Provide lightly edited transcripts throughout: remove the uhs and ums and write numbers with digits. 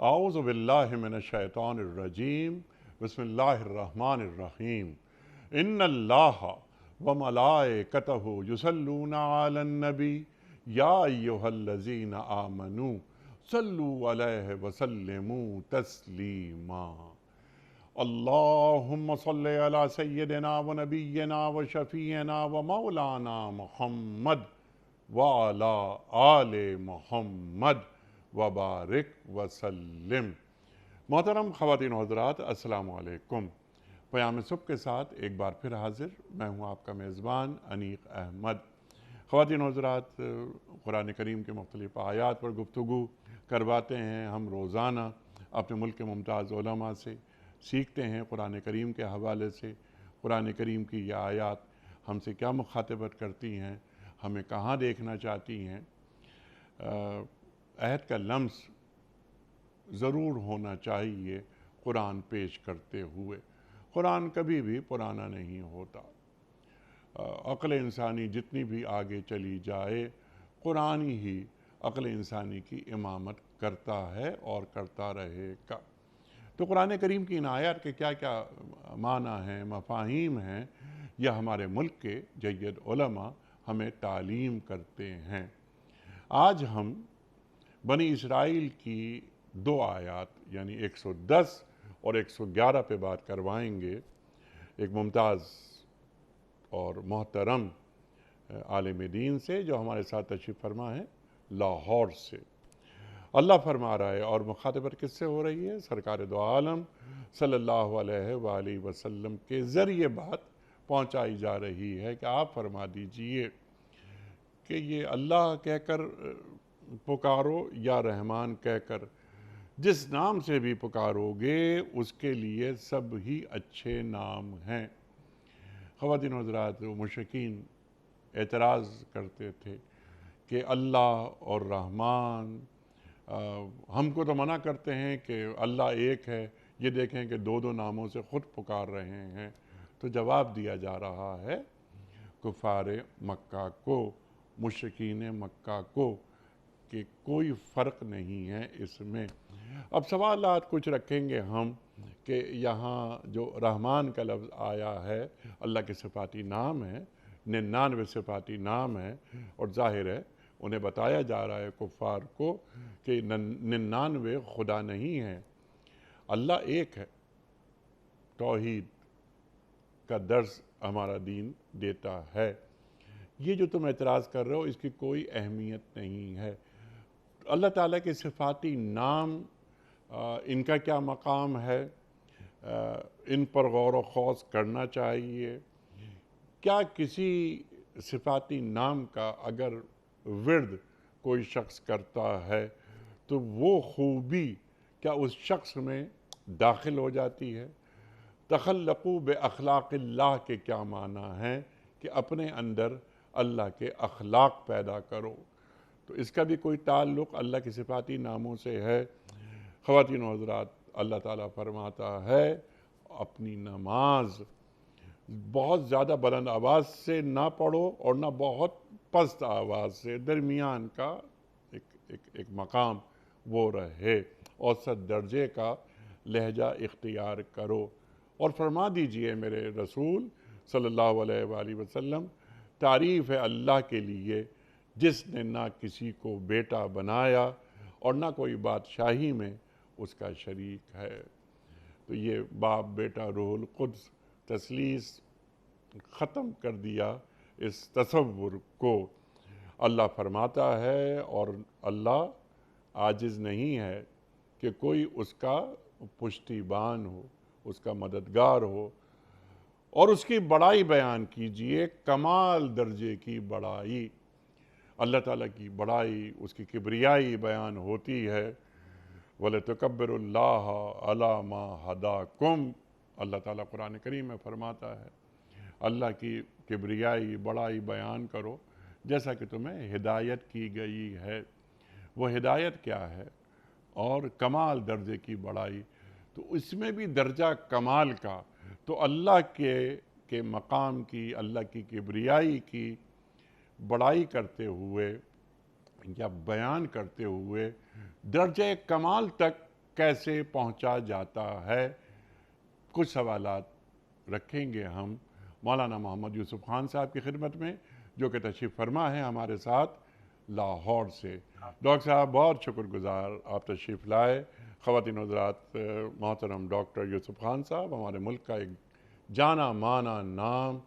اعوذ باللہ من الشیطان الرجیم بسم اللہ الرحمن الرحیم ان اللہ وملائکتہ یصلون علی النبی یا ایہا الذین آمنوا صلوا علیہ وسلموا تسلیما اللہم صلی علی سیدنا و نبینا و شفیعنا و مولانا محمد وعلی آل محمد وبارک وسلم۔ محترم خواتین و حضرات، السلام علیکم۔ پیام صبح کے ساتھ ایک بار پھر حاضر میں ہوں آپ کا میزبان انیق احمد۔ خواتین و حضرات، قرآن کریم کے مختلف آیات پر گفتگو کرواتے ہیں ہم روزانہ اپنے ملک کے ممتاز علماء سے، سیکھتے ہیں قرآن کریم کے حوالے سے قرآن کریم کی یہ آیات ہم سے کیا مخاطبت کرتی ہیں، ہمیں کہاں دیکھنا چاہتی ہیں۔ عہد کا لمس ضرور ہونا چاہیے قرآن پیش کرتے ہوئے۔ قرآن کبھی بھی پرانا نہیں ہوتا۔ عقل انسانی جتنی بھی آگے چلی جائے، قرآن ہی عقل انسانی کی امامت کرتا ہے اور کرتا رہے گا۔ تو قرآن کریم کی ان آیات کے کیا کیا معنی ہیں، مفاہیم ہیں، یہ ہمارے ملک کے جید علماء ہمیں تعلیم کرتے ہیں۔ آج ہم بنی اسرائیل کی دو آیات یعنی 110 اور 111 پہ بات کروائیں گے ایک ممتاز اور محترم عالم دین سے جو ہمارے ساتھ تشریف فرما ہے لاہور سے۔ اللہ فرما رہا ہے، اور مخاطبت کس سے ہو رہی ہے؟ سرکار دو عالم صلی اللہ علیہ وآلہ وسلم کے ذریعے بات پہنچائی جا رہی ہے کہ آپ فرما دیجئے کہ یہ اللہ کہہ کر پکارو یا رحمان کہہ کر، جس نام سے بھی پکارو گے اس کے لیے سب ہی اچھے نام ہیں۔ خواتین و حضرات، مشرکین اعتراض کرتے تھے کہ اللہ اور رحمان، ہم کو تو منع کرتے ہیں کہ اللہ ایک ہے، یہ دیکھیں کہ دو دو ناموں سے خود پکار رہے ہیں۔ تو جواب دیا جا رہا ہے کفار مکہ کو، مشرکین مکہ کو، کہ کوئی فرق نہیں ہے اس میں۔ اب سوالات کچھ رکھیں گے ہم کہ یہاں جو رحمان کا لفظ آیا ہے، اللہ کے صفاتی نام ہے، 99 صفاتی نام ہے، اور ظاہر ہے انہیں بتایا جا رہا ہے کفار کو کہ 99 خدا نہیں ہے، اللہ ایک ہے۔ توحید کا درس ہمارا دین دیتا ہے۔ یہ جو تم اعتراض کر رہے ہو اس کی کوئی اہمیت نہیں ہے۔ اللہ تعالیٰ کے صفاتی نام، ان کا کیا مقام ہے، ان پر غور و خوض کرنا چاہیے۔ کیا کسی صفاتی نام کا اگر ورد کوئی شخص کرتا ہے تو وہ خوبی کیا اس شخص میں داخل ہو جاتی ہے؟ تخلقوا باخلاق اللہ کے کیا معنی ہیں کہ اپنے اندر اللہ کے اخلاق پیدا کرو، تو اس کا بھی کوئی تعلق اللہ کے صفاتی ناموں سے ہے۔ خواتین و حضرات، اللہ تعالیٰ فرماتا ہے اپنی نماز بہت زیادہ بلند آواز سے نہ پڑھو اور نہ بہت پست آواز سے، درمیان کا ایک مقام وہ رہے، اوسط درجے کا لہجہ اختیار کرو، اور فرما دیجئے میرے رسول صلی اللہ علیہ وآلہ وسلم، تعریف ہے اللہ کے لیے جس نے نہ کسی کو بیٹا بنایا اور نہ کوئی بادشاہی میں اس کا شریک ہے۔ تو یہ باپ، بیٹا، روح القدس، تثلیث ختم کر دیا اس تصور کو۔ اللہ فرماتا ہے، اور اللہ عاجز نہیں ہے کہ کوئی اس کا پشتیبان ہو، اس کا مددگار ہو، اور اس کی بڑائی بیان کیجئے، کمال درجے کی بڑائی۔ اللہ تعالیٰ کی بڑائی، اس کی کبریائی بیان ہوتی ہے۔ وَلَتُكَبِّرُوا اللَّهَ عَلَى مَا هَدَاكُمْ، اللہ تعالیٰ قرآن کریم میں فرماتا ہے اللہ کی کبریائی، بڑائی بیان کرو جیسا کہ تمہیں ہدایت کی گئی ہے۔ وہ ہدایت کیا ہے؟ اور کمال درجے کی بڑائی، تو اس میں بھی درجہ کمال کا، تو اللہ کے مقام کی، اللہ کی کبریائی کی بڑائی کرتے ہوئے یا بیان کرتے ہوئے درجہ کمال تک کیسے پہنچا جاتا ہے؟ کچھ سوالات رکھیں گے ہم مولانا محمد یوسف خان صاحب کی خدمت میں، جو کہ تشریف فرما ہے ہمارے ساتھ لاہور سے۔ ڈاکٹر صاحب بہت شکر گزار آپ تشریف لائے۔ خواتین و حضرات، محترم ڈاکٹر یوسف خان صاحب ہمارے ملک کا ایک جانا مانا نام،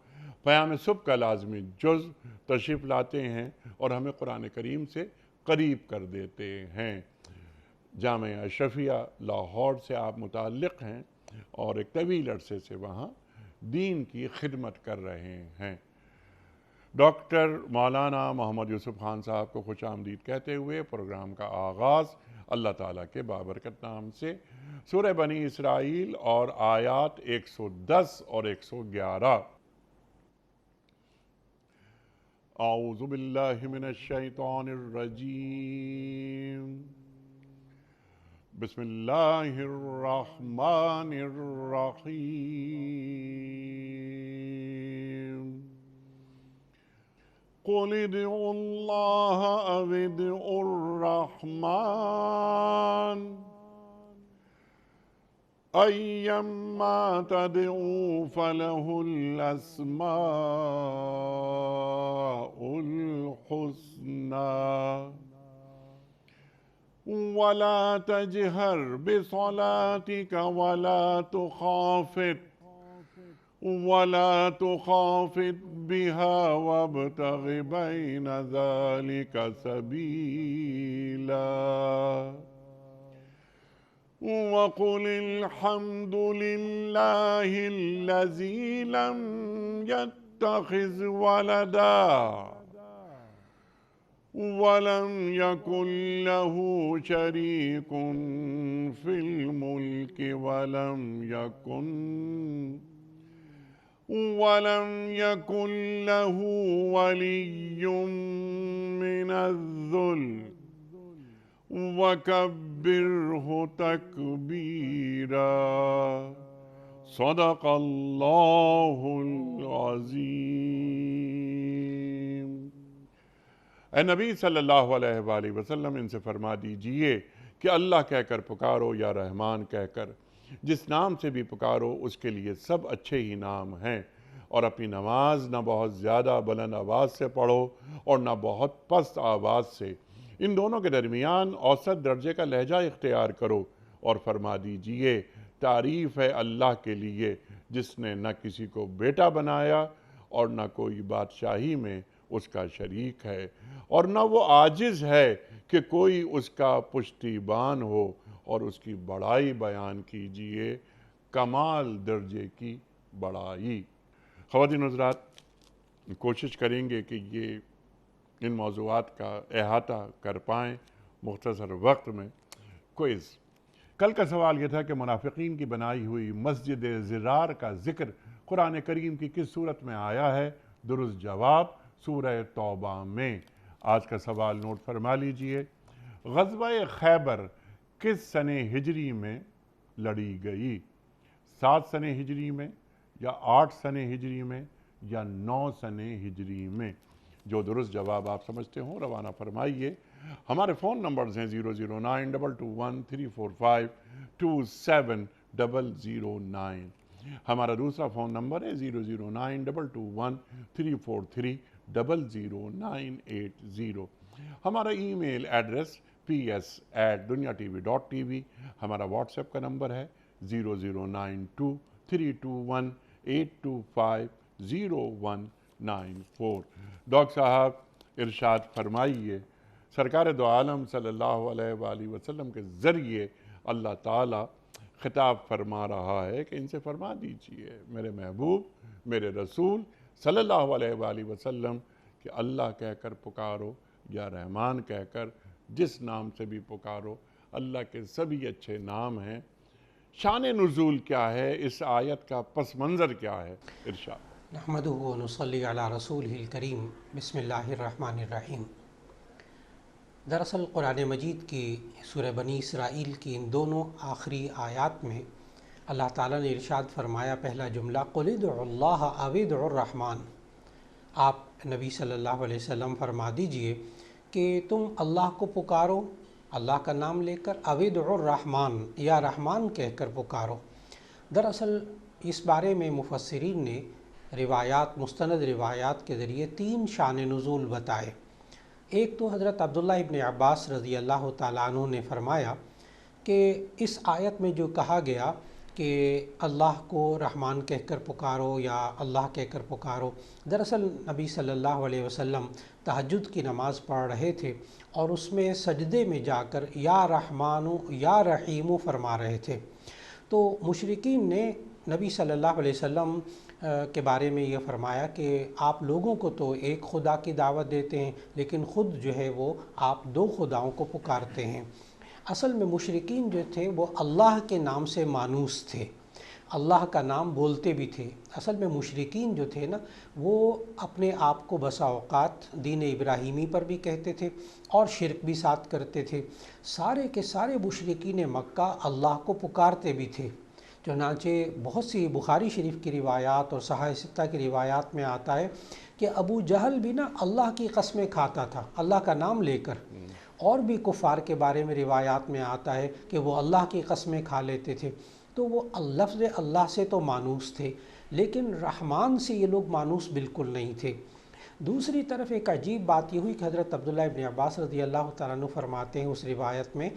پیام صبح کا لازمی جز تشریف لاتے ہیں اور ہمیں قرآن کریم سے قریب کر دیتے ہیں۔ جامعہ اشرفیہ لاہور سے آپ متعلق ہیں اور ایک طویل عرصے سے وہاں دین کی خدمت کر رہے ہیں۔ ڈاکٹر مولانا محمد یوسف خان صاحب کو خوش آمدید کہتے ہوئے پروگرام کا آغاز اللہ تعالیٰ کے بابرکت نام سے سورہ بنی اسرائیل اور آیات 110 اور 111۔ اعوذ باللہ من الشیطان الرجیم، بسم اللہ الرحمن الرحیم۔ قل ادعوا اللہ او ادعوا الرحمن ایما تدعوا فلہ الاسماء الحسنى ولا تجہر بصلاتك ولا تخافت بها وابتغ بين ذلك سبيلا وقل الحمد لله الذي لم يتخذ ولدا ولم يكن له شريك في الملك ولم يكن له ولي من الذل وكبره تكبيرا۔ صدق اللہ العظیم۔ اے نبی صلی اللہ علیہ وآلہ وسلم ان سے فرما دیجئے کہ اللہ کہہ کر پکارو یا رحمان کہہ کر، جس نام سے بھی پکارو اس کے لیے سب اچھے ہی نام ہیں، اور اپنی نماز نہ بہت زیادہ بلند آواز سے پڑھو اور نہ بہت پست آواز سے، ان دونوں کے درمیان اوسط درجے کا لہجہ اختیار کرو، اور فرما دیجئے تعریف ہے اللہ کے لیے جس نے نہ کسی کو بیٹا بنایا اور نہ کوئی بادشاہی میں اس کا شریک ہے، اور نہ وہ عاجز ہے کہ کوئی اس کا پشتیبان ہو، اور اس کی بڑائی بیان کیجئے، کمال درجے کی بڑائی۔ خواتین و حضرات، کوشش کریں گے کہ یہ ان موضوعات کا احاطہ کر پائیں مختصر وقت میں۔ کوئز۔ کل کا سوال یہ تھا کہ منافقین کی بنائی ہوئی مسجد زرار کا ذکر قرآن کریم کی کس صورت میں آیا ہے؟ درست جواب سورہ توبہ میں۔ آج کا سوال نوٹ فرما لیجئے۔ غزوہ خیبر کس سنہ ہجری میں لڑی گئی؟ 7 سنہ ہجری میں، یا 8 سنہ ہجری میں، یا 9 سنہ ہجری میں؟ جو درست جواب آپ سمجھتے ہوں روانہ فرمائیے۔ ہمارے فون نمبرز ہیں 0092213452709۔ ہمارا دوسرا فون نمبر ہے 0092213430980۔ ہمارا ای میل ایڈریس ps@duniatv.tv۔ ہمارا واٹس ایپ کا نمبر ہے 00923218250194۔ ڈاکٹر صاحب ارشاد فرمائیے، سرکار دو عالم صلی اللہ علیہ وآلہ وسلم کے ذریعے اللہ تعالیٰ خطاب فرما رہا ہے کہ ان سے فرما دیجئے میرے محبوب، میرے رسول صلی اللہ علیہ وآلہ وسلم کہ اللہ کہہ کر پکارو یا رحمان کہہ کر جس نام سے بھی پکارو، اللہ کے سبھی اچھے نام ہیں۔ شان نزول کیا ہے؟ اس آیت کا پس منظر کیا ہے؟ ارشاد۔ نحمدہ و نصلی علی رسولہ الکریم، بسم اللہ الرحمن الرحیم۔ دراصل قرآن مجید کی سورہ بنی اسرائیل کی ان دونوں آخری آیات میں اللہ تعالیٰ نے ارشاد فرمایا، پہلا جملہ قل ادعوا اللہ او ادعوا الرحمن۔ آپ نبی صلی اللہ علیہ وسلم فرما دیجئے کہ تم اللہ کو پکارو، اللہ کا نام لے کر، ادعوا الرحمن یا رحمان کہہ کر پکارو۔ دراصل اس بارے میں مفسرین نے روایات، مستند روایات کے ذریعے 3 شان نزول بتائے۔ ایک تو حضرت عبداللہ ابن عباس رضی اللہ تعالیٰ عنہ نے فرمایا کہ اس آیت میں جو کہا گیا کہ اللہ کو رحمان کہہ کر پکارو یا اللہ کہہ کر پکارو، دراصل نبی صلی اللہ علیہ وسلم تہجد کی نماز پڑھ رہے تھے اور اس میں سجدے میں جا کر یا رحمانو یا رحیمو فرما رہے تھے۔ تو مشرکین نے نبی صلی اللہ علیہ وسلم کے بارے میں یہ فرمایا کہ آپ لوگوں کو تو ایک خدا کی دعوت دیتے ہیں، لیکن خود جو ہے وہ آپ 2 خداؤں کو پکارتے ہیں۔ اصل میں مشرکین جو تھے وہ اللہ کے نام سے مانوس تھے، اللہ کا نام بولتے بھی تھے۔ اصل میں مشرکین جو تھے نا، وہ اپنے آپ کو بسا اوقات دین ابراہیمی پر بھی کہتے تھے اور شرک بھی ساتھ کرتے تھے۔ سارے کے سارے مشرکین مکہ اللہ کو پکارتے بھی تھے، چنانچہ بہت سی بخاری شریف کی روایات اور صحاح ستہ کی روایات میں آتا ہے کہ ابو جہل بھی نا اللہ کی قسمیں کھاتا تھا اللہ کا نام لے کر، اور بھی کفار کے بارے میں روایات میں آتا ہے کہ وہ اللہ کی قسمیں کھا لیتے تھے۔ تو وہ لفظ اللہ سے تو مانوس تھے، لیکن رحمان سے یہ لوگ مانوس بالکل نہیں تھے۔ دوسری طرف ایک عجیب بات یہ ہوئی کہ حضرت عبداللہ ابن عباس رضی اللہ تعالیٰ عنہ فرماتے ہیں اس روایت میں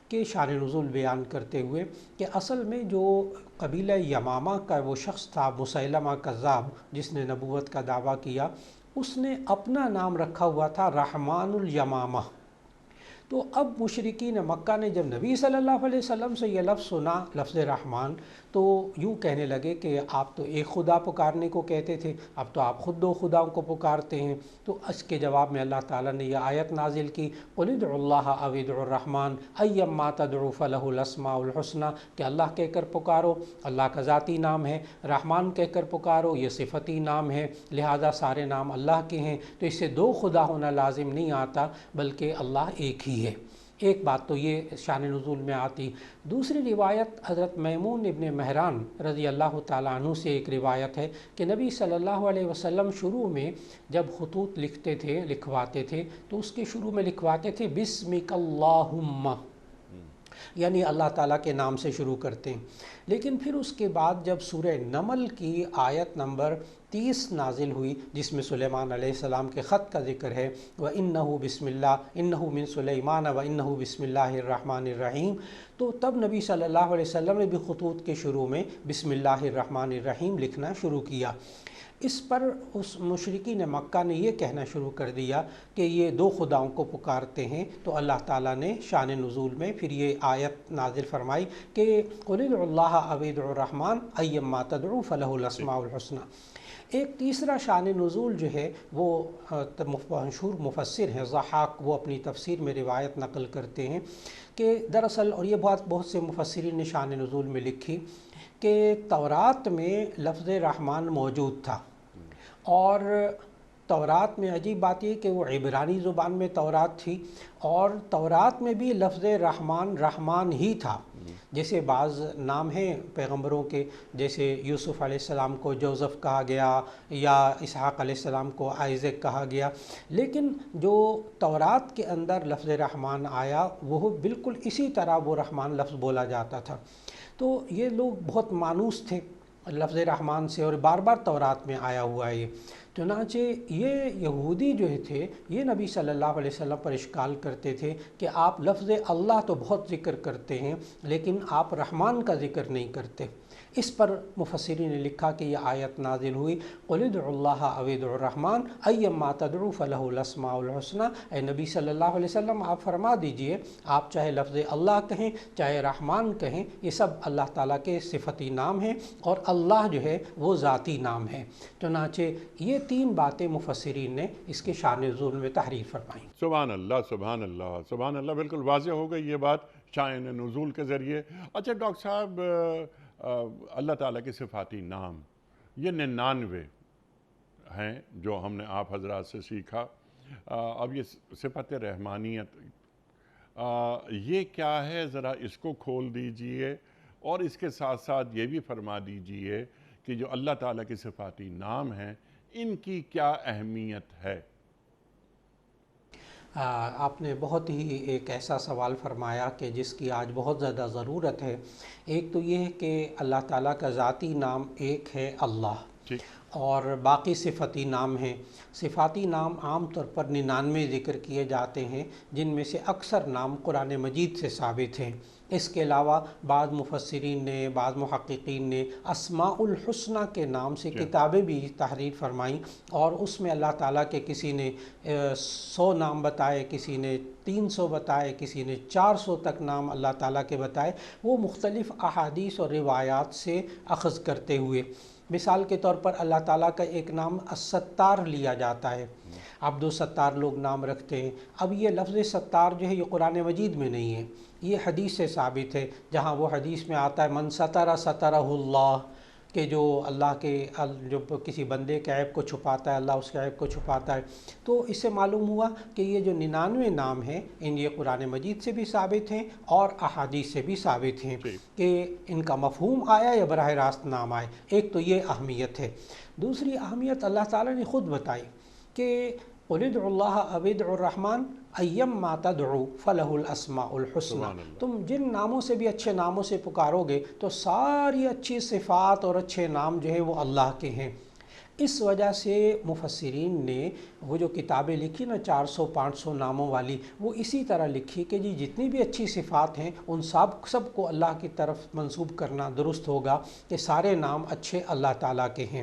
کہ شان نزول بیان کرتے ہوئے کہ اصل میں جو قبیلہ یمامہ کا وہ شخص تھا مسیلمہ کذاب، جس نے نبوت کا دعویٰ کیا، اس نے اپنا نام رکھا ہوا تھا رحمان الیمامہ۔ تو اب مشرکین مکہ نے جب نبی صلی اللہ علیہ وسلم سے یہ لفظ سنا، لفظ رحمان، تو یوں کہنے لگے کہ آپ تو ایک خدا پکارنے کو کہتے تھے، اب تو آپ خود 2 خداؤں کو پکارتے ہیں۔ تو اس کے جواب میں اللہ تعالیٰ نے یہ آیت نازل کی، قُلِ ادْعُوا اللَّهَ أَوِ ادْعُوا الرَّحْمَٰنَ أَيَّمَّا تَدْعُوا فَلَهُ الْأَسْمَاءُ الْحُسْنَىٰ، کہ اللہ کہہ کر پکارو، اللہ کا ذاتی نام ہے، رحمان کہہ کر پکارو، یہ صفتی نام ہے، لہٰذا سارے نام اللہ کے ہیں۔ تو اس سے 2 خدا ہونا لازم نہیں آتا، بلکہ اللہ ایک ہی ہے۔ ایک بات تو یہ شان نزول میں آتی۔ دوسری روایت حضرت میمون ابن مہران رضی اللہ تعالیٰ عنہ سے ایک روایت ہے کہ نبی صلی اللہ علیہ وسلم شروع میں جب خطوط لکھواتے تھے تو اس کے شروع میں لکھواتے تھے بسمک اللہم، یعنی اللہ تعالیٰ کے نام سے شروع کرتے ہیں۔ لیکن پھر اس کے بعد جب سورہ نمل کی آیت نمبر 30 نازل ہوئی، جس میں سلیمان علیہ السلام کے خط کا ذکر ہے، وَإِنَّهُ بِسْمِ اللَّهِ إِنَّهُ مِن سُلَيْمَانَ وَإِنَّهُ بِسْمِ اللَّهِ الرَّحْمَنِ الرَّحِيمِ، تو تب نبی صلی اللہ علیہ وسلم نے بھی خطوط کے شروع میں بسم اللہ الرحمن الرحیم لکھنا شروع کیا۔ اس پر اس مشرکین مکہ نے یہ کہنا شروع کر دیا کہ یہ 2 خداؤں کو پکارتے ہیں، تو اللہ تعالیٰ نے شان نزول میں پھر یہ آیت نازل فرمائی کہ قُلِ ادْعُوا اللَّهَ أَوِ ادْعُوا الرَّحْمَٰنَ أَيَّمَّا تَدْعُوا فَلَهُ الْأَسْمَاءُ الْحُسْنَىٰ۔ ایک تیسرا شان نزول جو ہے وہ مشہور مفسر ہیں ضحاک، وہ اپنی تفسیر میں روایت نقل کرتے ہیں کہ دراصل، اور یہ بات بہت سے مفسرین نے شان نزول میں لکھی، کہ تورات میں لفظ رحمان موجود تھا، اور تورات میں عجیب بات یہ کہ وہ عبرانی زبان میں تورات تھی، اور تورات میں بھی لفظ رحمان رحمان ہی تھا۔ جیسے بعض نام ہیں پیغمبروں کے، جیسے یوسف علیہ السلام کو جوزف کہا گیا یا اسحاق علیہ السلام کو آئزک کہا گیا، لیکن جو تورات کے اندر لفظ رحمان آیا وہ بالکل اسی طرح وہ رحمان لفظ بولا جاتا تھا۔ تو یہ لوگ بہت مانوس تھے لفظ رحمان سے، اور بار بار تورات میں آیا ہوا ہے یہ۔ چنانچہ یہ یہودی جو تھے یہ نبی صلی اللہ علیہ وسلم پر اشکال کرتے تھے کہ آپ لفظ اللہ تو بہت ذکر کرتے ہیں لیکن آپ رحمان کا ذکر نہیں کرتے۔ اس پر مفسرین نے لکھا کہ یہ آیت نازل ہوئی، قُلِ ادْعُوا اللَّهَ أَوِ ادْعُوا الرَّحْمَٰنَ أَيَّمَّا تَدْعُوا فَلَهُ الْأَسْمَاءُ الْحُسْنَىٰ۔ اے نبی صلی اللہ علیہ وسلم آپ فرما دیجئے، آپ چاہے لفظ اللہ کہیں چاہے رحمان کہیں، یہ سب اللہ تعالیٰ کے صفتی نام ہیں، اور اللہ جو ہے وہ ذاتی نام ہے۔ چنانچہ یہ 3 باتیں مفسرین نے اس کے شان نزول میں تحریر فرمائیں۔ سبحان اللہ، سبحان اللہ، سبحان اللہ، بالکل واضح ہو گئی یہ بات شان نزول کے ذریعے۔ اچھا ڈاکٹر صاحب، اللہ تعالیٰ کے صفاتی نام یہ 99 ہیں جو ہم نے آپ حضرات سے سیکھا۔ اب یہ صفت رحمانیت یہ کیا ہے، ذرا اس کو کھول دیجئے، اور اس کے ساتھ ساتھ یہ بھی فرما دیجئے کہ جو اللہ تعالیٰ کے صفاتی نام ہیں ان کی کیا اہمیت ہے؟ آپ نے بہت ہی ایک ایسا سوال فرمایا کہ جس کی آج بہت زیادہ ضرورت ہے۔ ایک تو یہ ہے کہ اللہ تعالیٰ کا ذاتی نام ایک ہے اللہ، ٹھیک، اور باقی صفتی نام ہیں۔ صفاتی نام عام طور پر 99 ذکر کیے جاتے ہیں، جن میں سے اکثر نام قرآن مجید سے ثابت ہیں۔ اس کے علاوہ بعض مفسرین نے، بعض محققین نے اسماء الحسنہ کے نام سے کتابیں بھی تحریر فرمائیں، اور اس میں اللہ تعالیٰ کے کسی نے 100 نام بتائے، کسی نے 300 بتائے، کسی نے 400 تک نام اللہ تعالیٰ کے بتائے، وہ مختلف احادیث اور روایات سے اخذ کرتے ہوئے۔ مثال کے طور پر اللہ تعالیٰ کا ایک نام الستار لیا جاتا ہے، عبد الستار لوگ نام رکھتے ہیں۔ اب یہ لفظ ستار جو ہے یہ قرآن مجید میں نہیں ہے، یہ حدیث سے ثابت ہے، جہاں وہ حدیث میں آتا ہے من ستر سترہ اللہ، کہ جو اللہ کے جو کسی بندے کے عیب کو چھپاتا ہے اللہ اس کے عیب کو چھپاتا ہے۔ تو اس سے معلوم ہوا کہ یہ جو 99 نام ہیں یہ قرآن مجید سے بھی ثابت ہیں اور احادیث سے بھی ثابت ہیں کہ ان کا مفہوم آیا یا براہ راست نام آئے۔ ایک تو یہ اہمیت ہے۔ دوسری اہمیت اللہ تعالیٰ نے خود بتائی کہ قُلِ ادْعُوا اللَّهَ أَوِ ادْعُوا الرَّحْمَنَ أَيَّمَّا تَدْعُوا فَلَهُ الْأَسْمَاءُ الْحُسْنَى۔ تم جن ناموں سے بھی اچھے ناموں سے پکارو گے تو ساری اچھی صفات اور اچھے نام جو ہے وہ اللہ کے ہیں۔ اس وجہ سے مفسرین نے وہ جو کتابیں لکھی نا 400-500 ناموں والی، وہ اسی طرح لکھی کہ جی جتنی بھی اچھی صفات ہیں ان سب کو اللہ کی طرف منسوب کرنا درست ہوگا کہ سارے نام اچھے اللہ تعالیٰ کے ہیں۔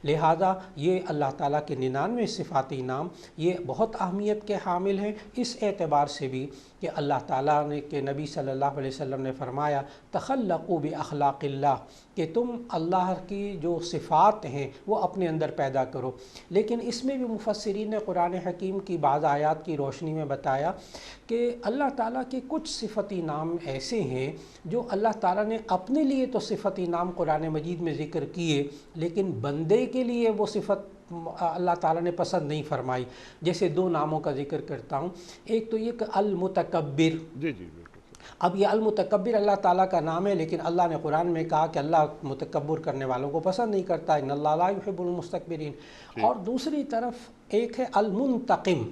لہذا یہ اللہ تعالیٰ کے 99 صفاتی نام یہ بہت اہمیت کے حامل ہیں، اس اعتبار سے بھی کہ اللہ تعالیٰ نے کہ نبی صلی اللہ علیہ وسلم نے فرمایا تخلقوا باخلاق اللہ، کہ تم اللہ کی جو صفات ہیں وہ اپنے اندر پیدا کرو۔ لیکن اس میں بھی مفسرین نے قرآن حکیم کی بعض آیات کی روشنی میں بتایا کہ اللہ تعالیٰ کے کچھ صفتی نام ایسے ہیں جو اللہ تعالیٰ نے اپنے لیے تو صفتی نام قرآن مجید میں ذکر کیے، لیکن بندے کے لیے وہ صفت اللہ تعالیٰ نے پسند نہیں فرمائی۔ جیسے 2 ناموں کا ذکر کرتا ہوں، ایک تو یہ کہ المتکبر۔ جی جی بالکل۔ اب یہ المتکبر اللہ تعالیٰ کا نام ہے، لیکن اللہ نے قرآن میں کہا کہ اللہ متکبر کرنے والوں کو پسند نہیں کرتا، ان اللہ لا يحب المستکبرین۔ اور دوسری طرف ایک ہے المنتقم،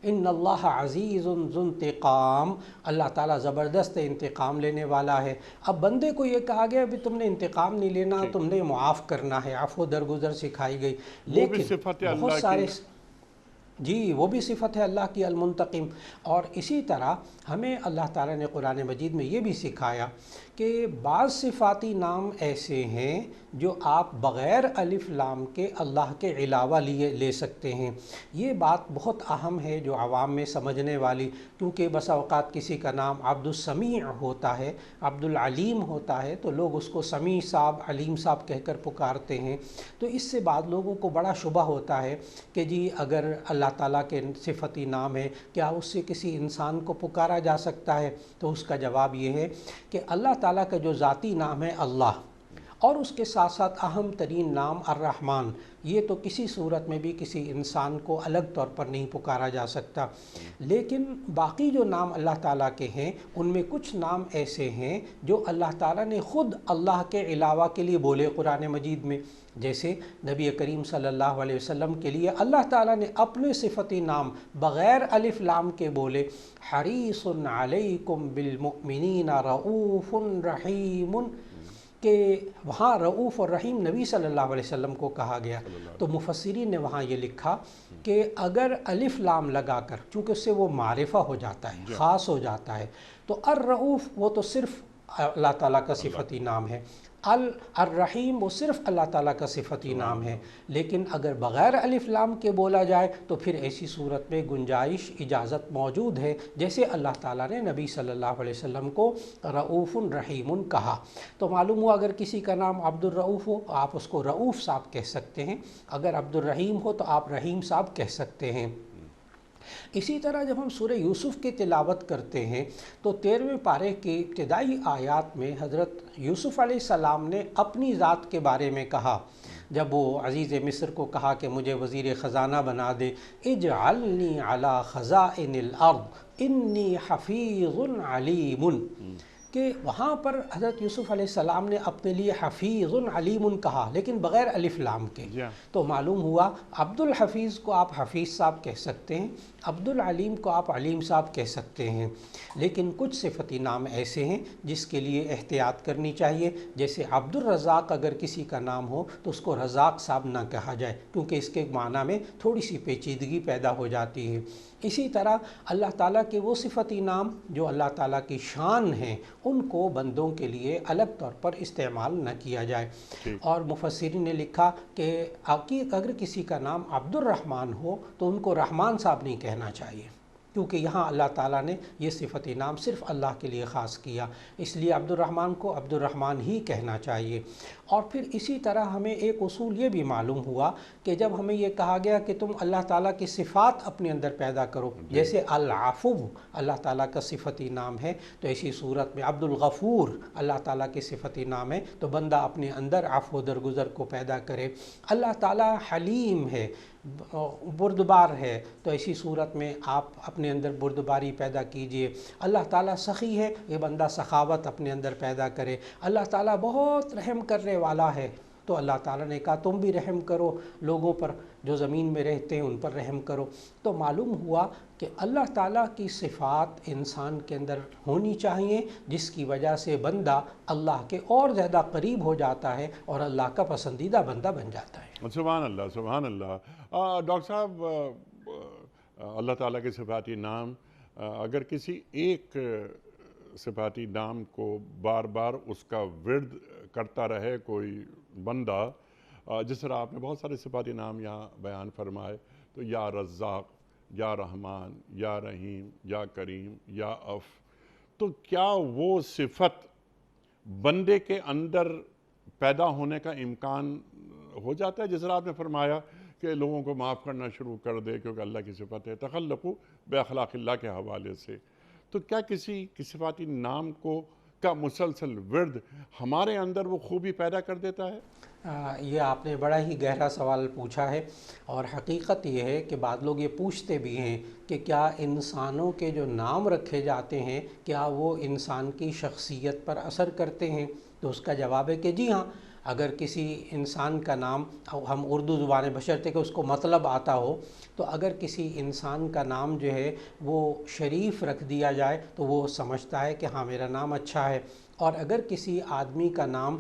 ان اللہ عزیز ذو انتقام، اللہ تعالیٰ زبردست انتقام لینے والا ہے۔ اب بندے کو یہ کہا گیا بھی تم نے انتقام نہیں لینا، تم نے معاف کرنا ہے، عفو درگزر سکھائی گئی، لیکن بہت سارے جی وہ بھی صفت ہے اللہ کی المنتقم۔ اور اسی طرح ہمیں اللہ تعالیٰ نے قرآن مجید میں یہ بھی سکھایا کہ بعض صفاتی نام ایسے ہیں جو آپ بغیر الف لام کے اللہ کے علاوہ لے سکتے ہیں۔ یہ بات بہت اہم ہے جو عوام میں سمجھنے والی، کیونکہ بس اوقات کسی کا نام عبد السمیع ہوتا ہے، عبد العلیم ہوتا ہے، تو لوگ اس کو سمیع صاحب، علیم صاحب کہہ کر پکارتے ہیں۔ تو اس سے بعض لوگوں کو بڑا شبہ ہوتا ہے کہ جی اگر اللہ تعالیٰ کے صفتی نام ہے کیا اس سے کسی انسان کو پکارا جا سکتا ہے؟ تو اس کا جواب یہ ہے کہ اللہ تعالیٰ کا جو ذاتی نام ہے اللہ، اور اس کے ساتھ ساتھ اہم ترین نام الرحمن، یہ تو کسی صورت میں بھی کسی انسان کو الگ طور پر نہیں پکارا جا سکتا۔ لیکن باقی جو نام اللہ تعالیٰ کے ہیں ان میں کچھ نام ایسے ہیں جو اللہ تعالیٰ نے خود اللہ کے علاوہ کے لیے بولے قرآن مجید میں۔ جیسے نبی کریم صلی اللہ علیہ وسلم کے لیے اللہ تعالیٰ نے اپنے صفتی نام بغیر الف لام کے بولے، حریص علیکم بالمؤمنین رؤوف رحیم، کہ وہاں رؤوف اور رحیم نبی صلی اللہ علیہ وسلم کو کہا گیا۔ تو مفسرین نے وہاں یہ لکھا کہ اگر الف لام لگا کر، چونکہ اس سے وہ معرفہ ہو جاتا ہے، خاص ہو جاتا ہے، تو الرؤوف وہ تو صرف اللہ تعالیٰ کا صفتی نام ہے، الرحیم وہ صرف اللہ تعالیٰ کا صفتی نام ہے۔ لیکن اگر بغیر الف لام کے بولا جائے تو پھر ایسی صورت میں گنجائش، اجازت موجود ہے، جیسے اللہ تعالیٰ نے نبی صلی اللہ علیہ وسلم کو رؤوف رحیم کہا۔ تو معلوم ہوا اگر کسی کا نام عبد الرؤوف ہو آپ اس کو رؤوف صاحب کہہ سکتے ہیں، اگر عبد الرحیم ہو تو آپ رحیم صاحب کہہ سکتے ہیں۔ اسی طرح جب ہم سورہ یوسف کی تلاوت کرتے ہیں تو 13ویں پارے کی ابتدائی آیات میں حضرت یوسف علیہ السلام نے اپنی ذات کے بارے میں کہا، جب وہ عزیز مصر کو کہا کہ مجھے وزیر خزانہ بنا دے، اجعلنی علی خزائن الارض انی حفیظ علیم، کہ وہاں پر حضرت یوسف علیہ السلام نے اپنے لیے حفیظ علیم کہا، لیکن بغیر الف لام کے، تو معلوم ہوا عبد الحفیظ کو آپ حفیظ صاحب کہہ سکتے ہیں، عبد العلیم کو آپ علیم صاحب کہہ سکتے ہیں، لیکن کچھ صفتی نام ایسے ہیں جس کے لیے احتیاط کرنی چاہیے، جیسے عبد الرزاق اگر کسی کا نام ہو تو اس کو رزاق صاحب نہ کہا جائے، کیونکہ اس کے معنی میں تھوڑی سی پیچیدگی پیدا ہو جاتی ہے۔ اسی طرح اللہ تعالیٰ کے وہ صفتی نام جو اللہ تعالیٰ کی شان ہیں ان کو بندوں کے لیے الگ طور پر استعمال نہ کیا جائے۔ اور مفسرین نے لکھا کہ اگر کسی کا نام عبد الرحمن ہو تو ان کو رحمان صاحب نہیں کہنا چاہیے، کیونکہ یہاں اللہ تعالیٰ نے یہ صفتی نام صرف اللہ کے لیے خاص کیا، اس لیے عبد الرحمن کو عبد الرحمن ہی کہنا چاہیے۔ اور پھر اسی طرح ہمیں ایک اصول یہ بھی معلوم ہوا کہ جب ہمیں یہ کہا گیا کہ تم اللہ تعالیٰ کی صفات اپنے اندر پیدا کرو، جیسے العفو اللہ تعالیٰ کا صفتی نام ہے، تو اسی صورت میں عبد الغفور اللہ تعالیٰ کی صفتی نام ہے، تو بندہ اپنے اندر عفو درگزر کو پیدا کرے۔ اللہ تعالیٰ حلیم ہے، بردبار ہے، تو ایسی صورت میں آپ اپنے اندر بردباری پیدا کیجئے۔ اللہ تعالیٰ سخی ہے، یہ بندہ سخاوت اپنے اندر پیدا کرے۔ اللہ تعالیٰ بہت رحم کرنے والا ہے، تو اللہ تعالیٰ نے کہا تم بھی رحم کرو لوگوں پر جو زمین میں رہتے ہیں، ان پر رحم کرو۔ تو معلوم ہوا کہ اللہ تعالیٰ کی صفات انسان کے اندر ہونی چاہیے، جس کی وجہ سے بندہ اللہ کے اور زیادہ قریب ہو جاتا ہے اور اللہ کا پسندیدہ بندہ بن جاتا ہے۔ سبحان اللہ، سبحان اللہ۔ ڈاکٹر صاحب، اللہ تعالیٰ کے صفاتی نام، اگر کسی ایک صفاتی نام کو بار بار اس کا ورد کرتا رہے کوئی بندہ، جس طرح آپ نے بہت سارے صفاتی نام یہاں بیان فرمائے، تو یا رزاق، یا رحمان، یا رحیم، یا کریم، یا عف، تو کیا وہ صفت بندے کے اندر پیدا ہونے کا امکان ہو جاتا ہے؟ جس طرح آپ نے فرمایا کہ لوگوں کو معاف کرنا شروع کر دے کیونکہ اللہ کی صفت ہے، تخلقوا باخلاق اللہ کے حوالے سے، تو کیا کسی صفاتی نام کا مسلسل ورد ہمارے اندر وہ خوبی پیدا کر دیتا ہے؟ یہ آپ نے بڑا ہی گہرا سوال پوچھا ہے، اور حقیقت یہ ہے کہ بعض لوگ یہ پوچھتے بھی ہیں کہ کیا انسانوں کے جو نام رکھے جاتے ہیں کیا وہ انسان کی شخصیت پر اثر کرتے ہیں؟ تو اس کا جواب ہے کہ جی ہاں، اگر کسی انسان کا نام، ہم اردو زبان بشرطے کہ اس کو مطلب آتا ہو، تو اگر کسی انسان کا نام جو ہے وہ شریف رکھ دیا جائے تو وہ سمجھتا ہے کہ ہاں میرا نام اچھا ہے، اور اگر کسی آدمی کا نام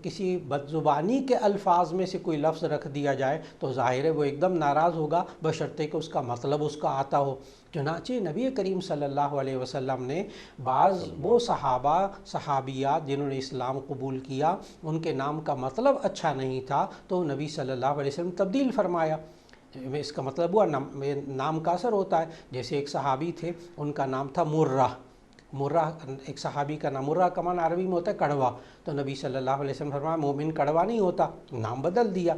کسی بدزبانی کے الفاظ میں سے کوئی لفظ رکھ دیا جائے تو ظاہر ہے وہ ایک دم ناراض ہوگا، بشرطے کہ اس کا مطلب اس کا آتا ہو۔ چنانچہ نبی کریم صلی اللہ علیہ وسلم نے بعض وہ صحابیات جنہوں نے اسلام قبول کیا، ان کے نام کا مطلب اچھا نہیں تھا تو نبی صلی اللہ علیہ وسلم تبدیل فرمایا۔ اس کا مطلب ہوا نام کا اثر ہوتا ہے۔ جیسے ایک صحابی تھے، ان کا نام تھا مرہ، ایک صحابی کا نام مرہ کا معنی عربی میں ہوتا ہے کڑوا، تو نبی صلی اللہ علیہ وسلم فرمایا مومن کڑوا نہیں ہوتا، نام بدل دیا۔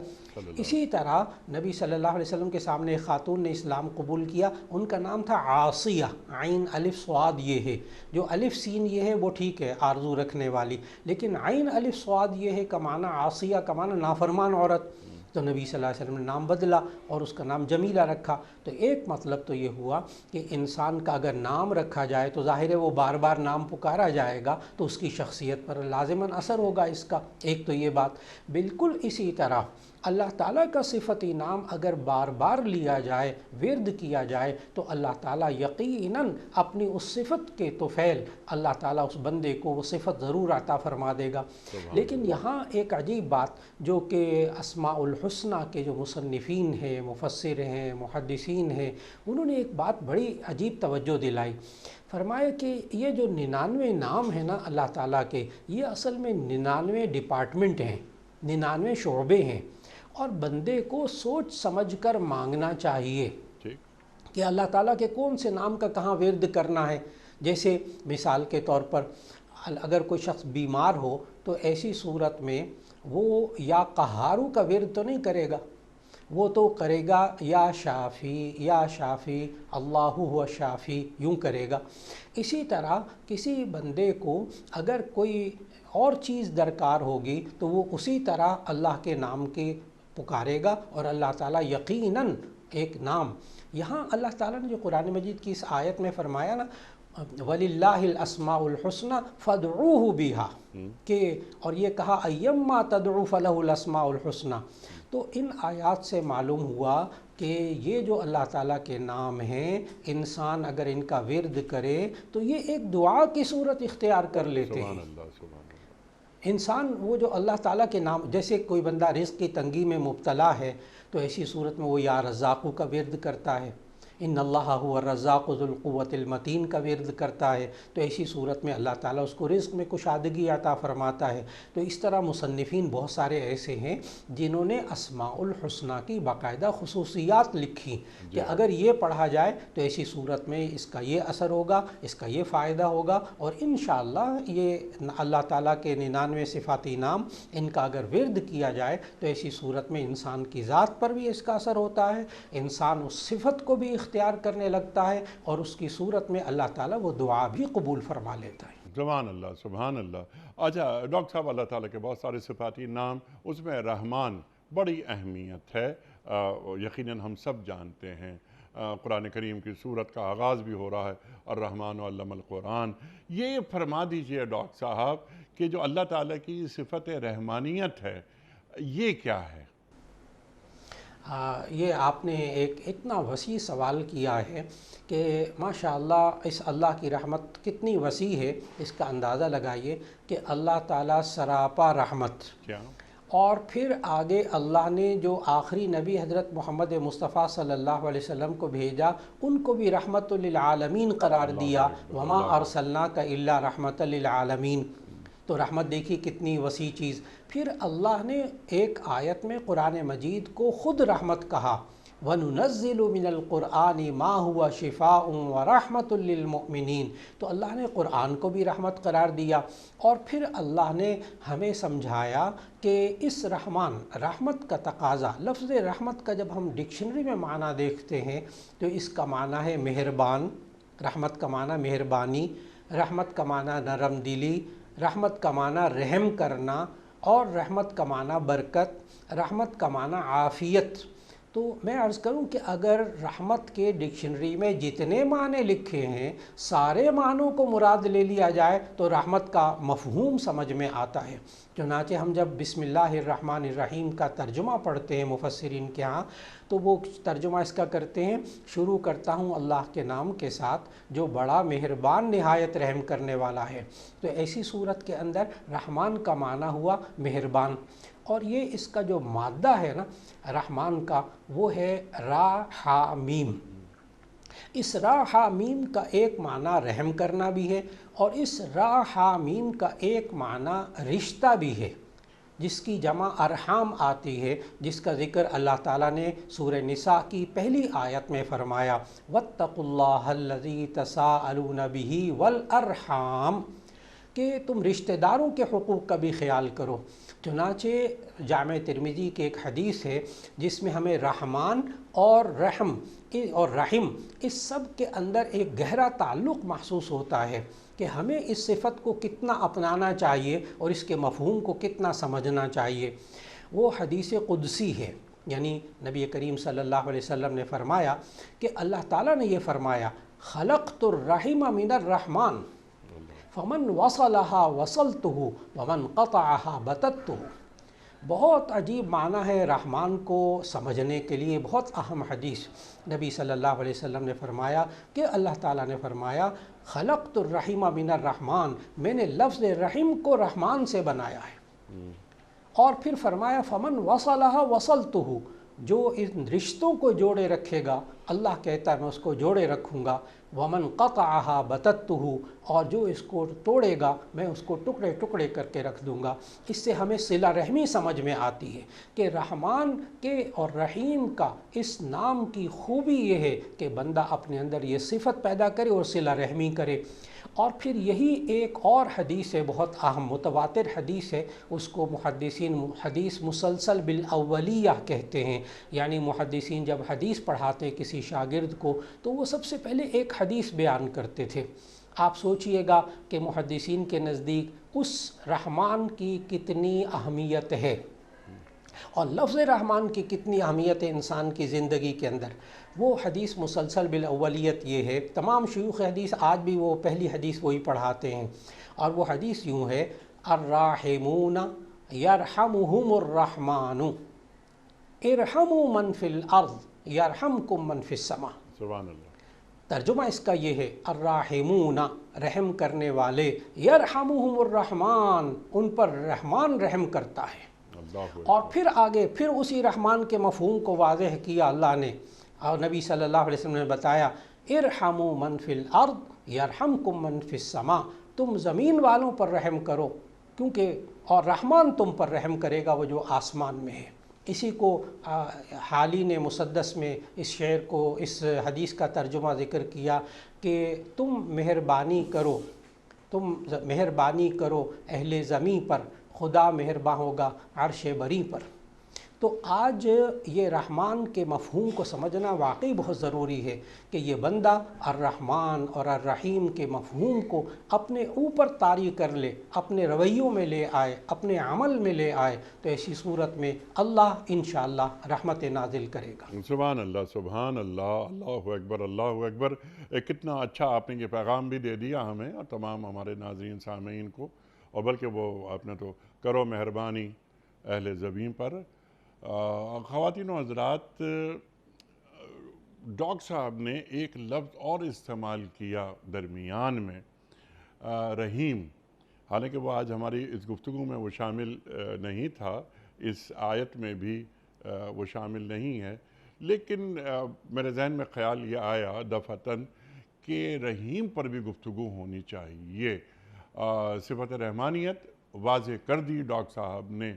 اسی طرح نبی صلی اللہ علیہ وسلم کے سامنے ایک خاتون نے اسلام قبول کیا، ان کا نام تھا عاصیہ، عین الف صاد یہ ہے، جو الف سین یہ ہے وہ ٹھیک ہے آرزو رکھنے والی، لیکن عین الف صاد یہ ہے کا معنی عاصیہ کا معنی نافرمان عورت، تو نبی صلی اللہ علیہ وسلم نے نام بدلا اور اس کا نام جمیلہ رکھا۔ تو ایک مطلب تو یہ ہوا کہ انسان کا اگر نام رکھا جائے تو ظاہر ہے وہ بار بار نام پکارا جائے گا تو اس کی شخصیت پر لازماً اثر ہوگا اس کا، ایک تو یہ بات۔ بالکل اسی طرح اللہ تعالیٰ کا صفتی نام اگر بار بار لیا جائے، ورد کیا جائے، تو اللہ تعالیٰ یقیناً اپنی اس صفت کے طفیل اللہ تعالیٰ اس بندے کو وہ صفت ضرور عطا فرما دے گا۔ لیکن یہاں ایک عجیب بات جو کہ اسماء الحسنہ کے جو مصنفین ہیں، مفسر ہیں، محدثین ہیں، انہوں نے ایک بات بڑی عجیب توجہ دلائی، فرمایا کہ یہ جو 99 نام ہیں نا اللہ تعالیٰ کے، یہ اصل میں 99 ڈپارٹمنٹ ہیں، 99 شعبے ہیں، اور بندے کو سوچ سمجھ کر مانگنا چاہیے کہ اللہ تعالیٰ کے کون سے نام کا کہاں ورد کرنا ہے۔ جیسے مثال کے طور پر اگر کوئی شخص بیمار ہو تو ایسی صورت میں وہ یا قہارو کا ورد تو نہیں کرے گا، وہ تو کرے گا یا شافی اللہ ہوا شافی، یوں کرے گا۔ اسی طرح کسی بندے کو اگر کوئی اور چیز درکار ہوگی تو وہ اسی طرح اللہ کے نام کے پکارے گا، اور اللہ تعالیٰ یقیناً ایک نام، یہاں اللہ تعالیٰ نے جو قرآن مجید کی اس آیت میں فرمایا نا، وَلِلَّهِ الْأَسْمَاءُ الْحُسْنَى فَادْعُوهُ بِهَا کہ اور یہ کہا اَيَّمَّا تَدْعُوا فَلَهُ الْأَسْمَاءُ الْحُسْنَى۔ تو ان آیات سے معلوم ہوا کہ یہ جو اللہ تعالیٰ کے نام ہیں انسان اگر ان کا ورد کرے تو یہ ایک دعا کی صورت اختیار کر لیتے ہیں۔ سبحان اللہ، سبحان اللہ۔ انسان وہ جو اللہ تعالیٰ کے نام، جیسے کوئی بندہ رزق کی تنگی میں مبتلا ہے تو ایسی صورت میں وہ یا رزاقو کا ورد کرتا ہے، ان اللہ هو الرزاق ذو القوة المتین کا ورد کرتا ہے، تو ایسی صورت میں اللہ تعالیٰ اس کو رزق میں کشادگی عطا فرماتا ہے۔ تو اس طرح مصنفین بہت سارے ایسے ہیں جنہوں نے اسماء الحسنہ کی باقاعدہ خصوصیات لکھی کہ اگر یہ پڑھا جائے تو ایسی صورت میں اس کا یہ اثر ہوگا، اس کا یہ فائدہ ہوگا، اور انشاءاللہ یہ اللہ تعالیٰ کے 99 صفاتی نام ان کا اگر ورد کیا جائے تو ایسی صورت میں انسان کی ذات پر بھی اس کا اثر ہوتا ہے، انسان اس صفت کو بھی اختیار کرنے لگتا ہے، اور اس کی صورت میں اللہ تعالیٰ وہ دعا بھی قبول فرما لیتا ہے۔ سبحان اللہ، سبحان اللہ۔ اچھا ڈاکٹر صاحب، اللہ تعالیٰ کے بہت سارے صفاتی نام، اس میں رحمان بڑی اہمیت ہے، یقیناً ہم سب جانتے ہیں۔ قرآن کریم کی سورت کا آغاز بھی ہو رہا ہے الرحمن علم القرآن۔ یہ فرما دیجئے ڈاکٹر صاحب کہ جو اللہ تعالیٰ کی صفت رحمانیت ہے یہ کیا ہے؟ یہ آپ نے ایک اتنا وسیع سوال کیا ہے کہ ماشاءاللہ اس اللہ کی رحمت کتنی وسیع ہے، اس کا اندازہ لگائیے کہ اللہ تعالیٰ سراپا رحمت، کیا؟ اور پھر آگے اللہ نے جو آخری نبی حضرت محمد مصطفیٰ صلی اللہ علیہ وسلم کو بھیجا ان کو بھی رحمت للعالمین قرار دیا، وما ارسلناک الا رحمت للعالمین۔ تو رحمت دیکھی کتنی وسیع چیز۔ پھر اللہ نے ایک آیت میں قرآن مجید کو خود رحمت کہا، وَنُنَزِّلُ مِنَ الْقُرْآنِ مَا هُوَ شِفَاءٌ وَرَحْمَةٌ لِّلْمُؤْمِنِينَ۔ تو اللہ نے قرآن کو بھی رحمت قرار دیا، اور پھر اللہ نے ہمیں سمجھایا کہ اس رحمت کا تقاضا، لفظ رحمت کا جب ہم ڈکشنری میں معنی دیکھتے ہیں تو اس کا معنی ہے مہربان، رحمت کا معنی مہربانی، رحمت کا معنی نرم دلی، رحمت کا معنی رحم کرنا، اور رحمت کا معنی برکت، رحمت کا معنی عافیت۔ تو میں عرض کروں کہ اگر رحمت کے ڈکشنری میں جتنے معنی لکھے ہیں سارے معنوں کو مراد لے لیا جائے تو رحمت کا مفہوم سمجھ میں آتا ہے۔ چنانچہ ہم جب بسم اللہ الرحمن الرحیم کا ترجمہ پڑھتے ہیں مفسرین کے ہاں تو وہ ترجمہ اس کا کرتے ہیں، شروع کرتا ہوں اللہ کے نام کے ساتھ جو بڑا مہربان نہایت رحم کرنے والا ہے۔ تو ایسی صورت کے اندر رحمان کا معنی ہوا مہربان، اور یہ اس کا جو مادہ ہے نا رحمان کا وہ ہے را حا میم۔ اس را حا میم کا ایک معنی رحم کرنا بھی ہے، اور اس را حا میم کا ایک معنی رشتہ بھی ہے، جس کی جمع ارحام آتی ہے، جس کا ذکر اللہ تعالیٰ نے سورہ نساء کی پہلی آیت میں فرمایا وَاتَّقُوا اللَّهَ الَّذِي تَسَاءَلُونَ بِهِ وَالْأَرْحَامَ، کہ تم رشتہ داروں کے حقوق کا بھی خیال کرو۔ چنانچہ جامع ترمذی کی ایک حدیث ہے جس میں ہمیں رحمان اور رحم اور رحم اس سب کے اندر ایک گہرا تعلق محسوس ہوتا ہے کہ ہمیں اس صفت کو کتنا اپنانا چاہیے اور اس کے مفہوم کو کتنا سمجھنا چاہیے۔ وہ حدیث قدسی ہے، یعنی نبی کریم صلی اللہ علیہ وسلم نے فرمایا کہ اللہ تعالیٰ نے یہ فرمایا خلقت الرحم من الرحمن فمن وصلها وصلته ومن قطعها بتته۔ بہت عجیب معنی ہے رحمان کو سمجھنے کے لیے، بہت اہم حدیث۔ نبی صلی اللہ علیہ وسلم نے فرمایا کہ اللہ تعالیٰ نے فرمایا خلقت الرحم من الرحمن، میں نے لفظ رحم کو رحمان سے بنایا ہے، اور پھر فرمایا فمن وصلها وصلته، جو ان رشتوں کو جوڑے رکھے گا اللہ کہتا ہے میں اس کو جوڑے رکھوں گا، ومن قطعها بتته، اور جو اس کو توڑے گا میں اس کو ٹکڑے ٹکڑے کر کے رکھ دوں گا۔ اس سے ہمیں صلہ رحمی سمجھ میں آتی ہے کہ رحمان کے اور رحیم کا اس نام کی خوبی یہ ہے کہ بندہ اپنے اندر یہ صفت پیدا کرے اور صلہ رحمی کرے۔ اور پھر یہی ایک اور حدیث ہے، بہت اہم متواتر حدیث ہے، اس کو محدثین حدیث مسلسل بالاولیہ کہتے ہیں، یعنی محدثین جب حدیث پڑھاتے کسی شاگرد کو تو وہ سب سے پہلے ایک حدیث بیان کرتے تھے۔ آپ سوچئے گا کہ محدثین کے نزدیک اس رحمان کی کتنی اہمیت ہے۔ اور لفظ رحمان کی کتنی اہمیت ہے انسان کی زندگی کے اندر. وہ حدیث مسلسل بالاولیت یہ ہے، تمام شیوخ حدیث آج بھی وہ پہلی حدیث وہی پڑھاتے ہیں، اور وہ حدیث یوں ہے: الراحمون یرحمہم الرحمن ارحموا من فی الارض یرحمکم من فی السماء. سبحان اللہ. ترجمہ اس کا یہ ہے: الراحمون رحم کرنے والے، یرحمہم الرحمن ان پر رحمان رحم کرتا ہے. اللہ اور پھر آگے پھر اسی رحمان کے مفہوم کو واضح کیا اللہ نے، اور نبی صلی اللہ علیہ وسلم نے بتایا: ارحموا من فی الارض یرحمکم من فی السماء. تم زمین والوں پر رحم کرو کیونکہ اور رحمان تم پر رحم کرے گا وہ جو آسمان میں ہے. اسی کو حالی نے مسدس میں اس شعر کو، اس حدیث کا ترجمہ ذکر کیا کہ تم مہربانی کرو اہل زمیں پر، خدا مہرباں ہوگا عرش بری پر. تو آج یہ رحمان کے مفہوم کو سمجھنا واقعی بہت ضروری ہے کہ یہ بندہ الرحمن اور الرحیم کے مفہوم کو اپنے اوپر طاری کر لے، اپنے رویوں میں لے آئے، اپنے عمل میں لے آئے، تو ایسی صورت میں اللہ انشاءاللہ رحمت نازل کرے گا. سبحان اللہ، سبحان اللہ، اللہ اکبر، اللہ اکبر. کتنا اچھا آپ نے یہ پیغام بھی دے دیا ہمیں اور تمام ہمارے ناظرین سامعین کو، اور بلکہ وہ آپ نے تو کرو مہربانی اہل زمین پر. خواتین و حضرات، ڈاکٹر صاحب نے ایک لفظ اور استعمال کیا درمیان میں، رحیم. حالانکہ وہ آج ہماری اس گفتگو میں وہ شامل نہیں تھا، اس آیت میں بھی وہ شامل نہیں ہے، لیکن میرے ذہن میں خیال یہ آیا دفعتاً کہ رحیم پر بھی گفتگو ہونی چاہیے. صفت رحمانیت واضح کر دی ڈاکٹر صاحب نے،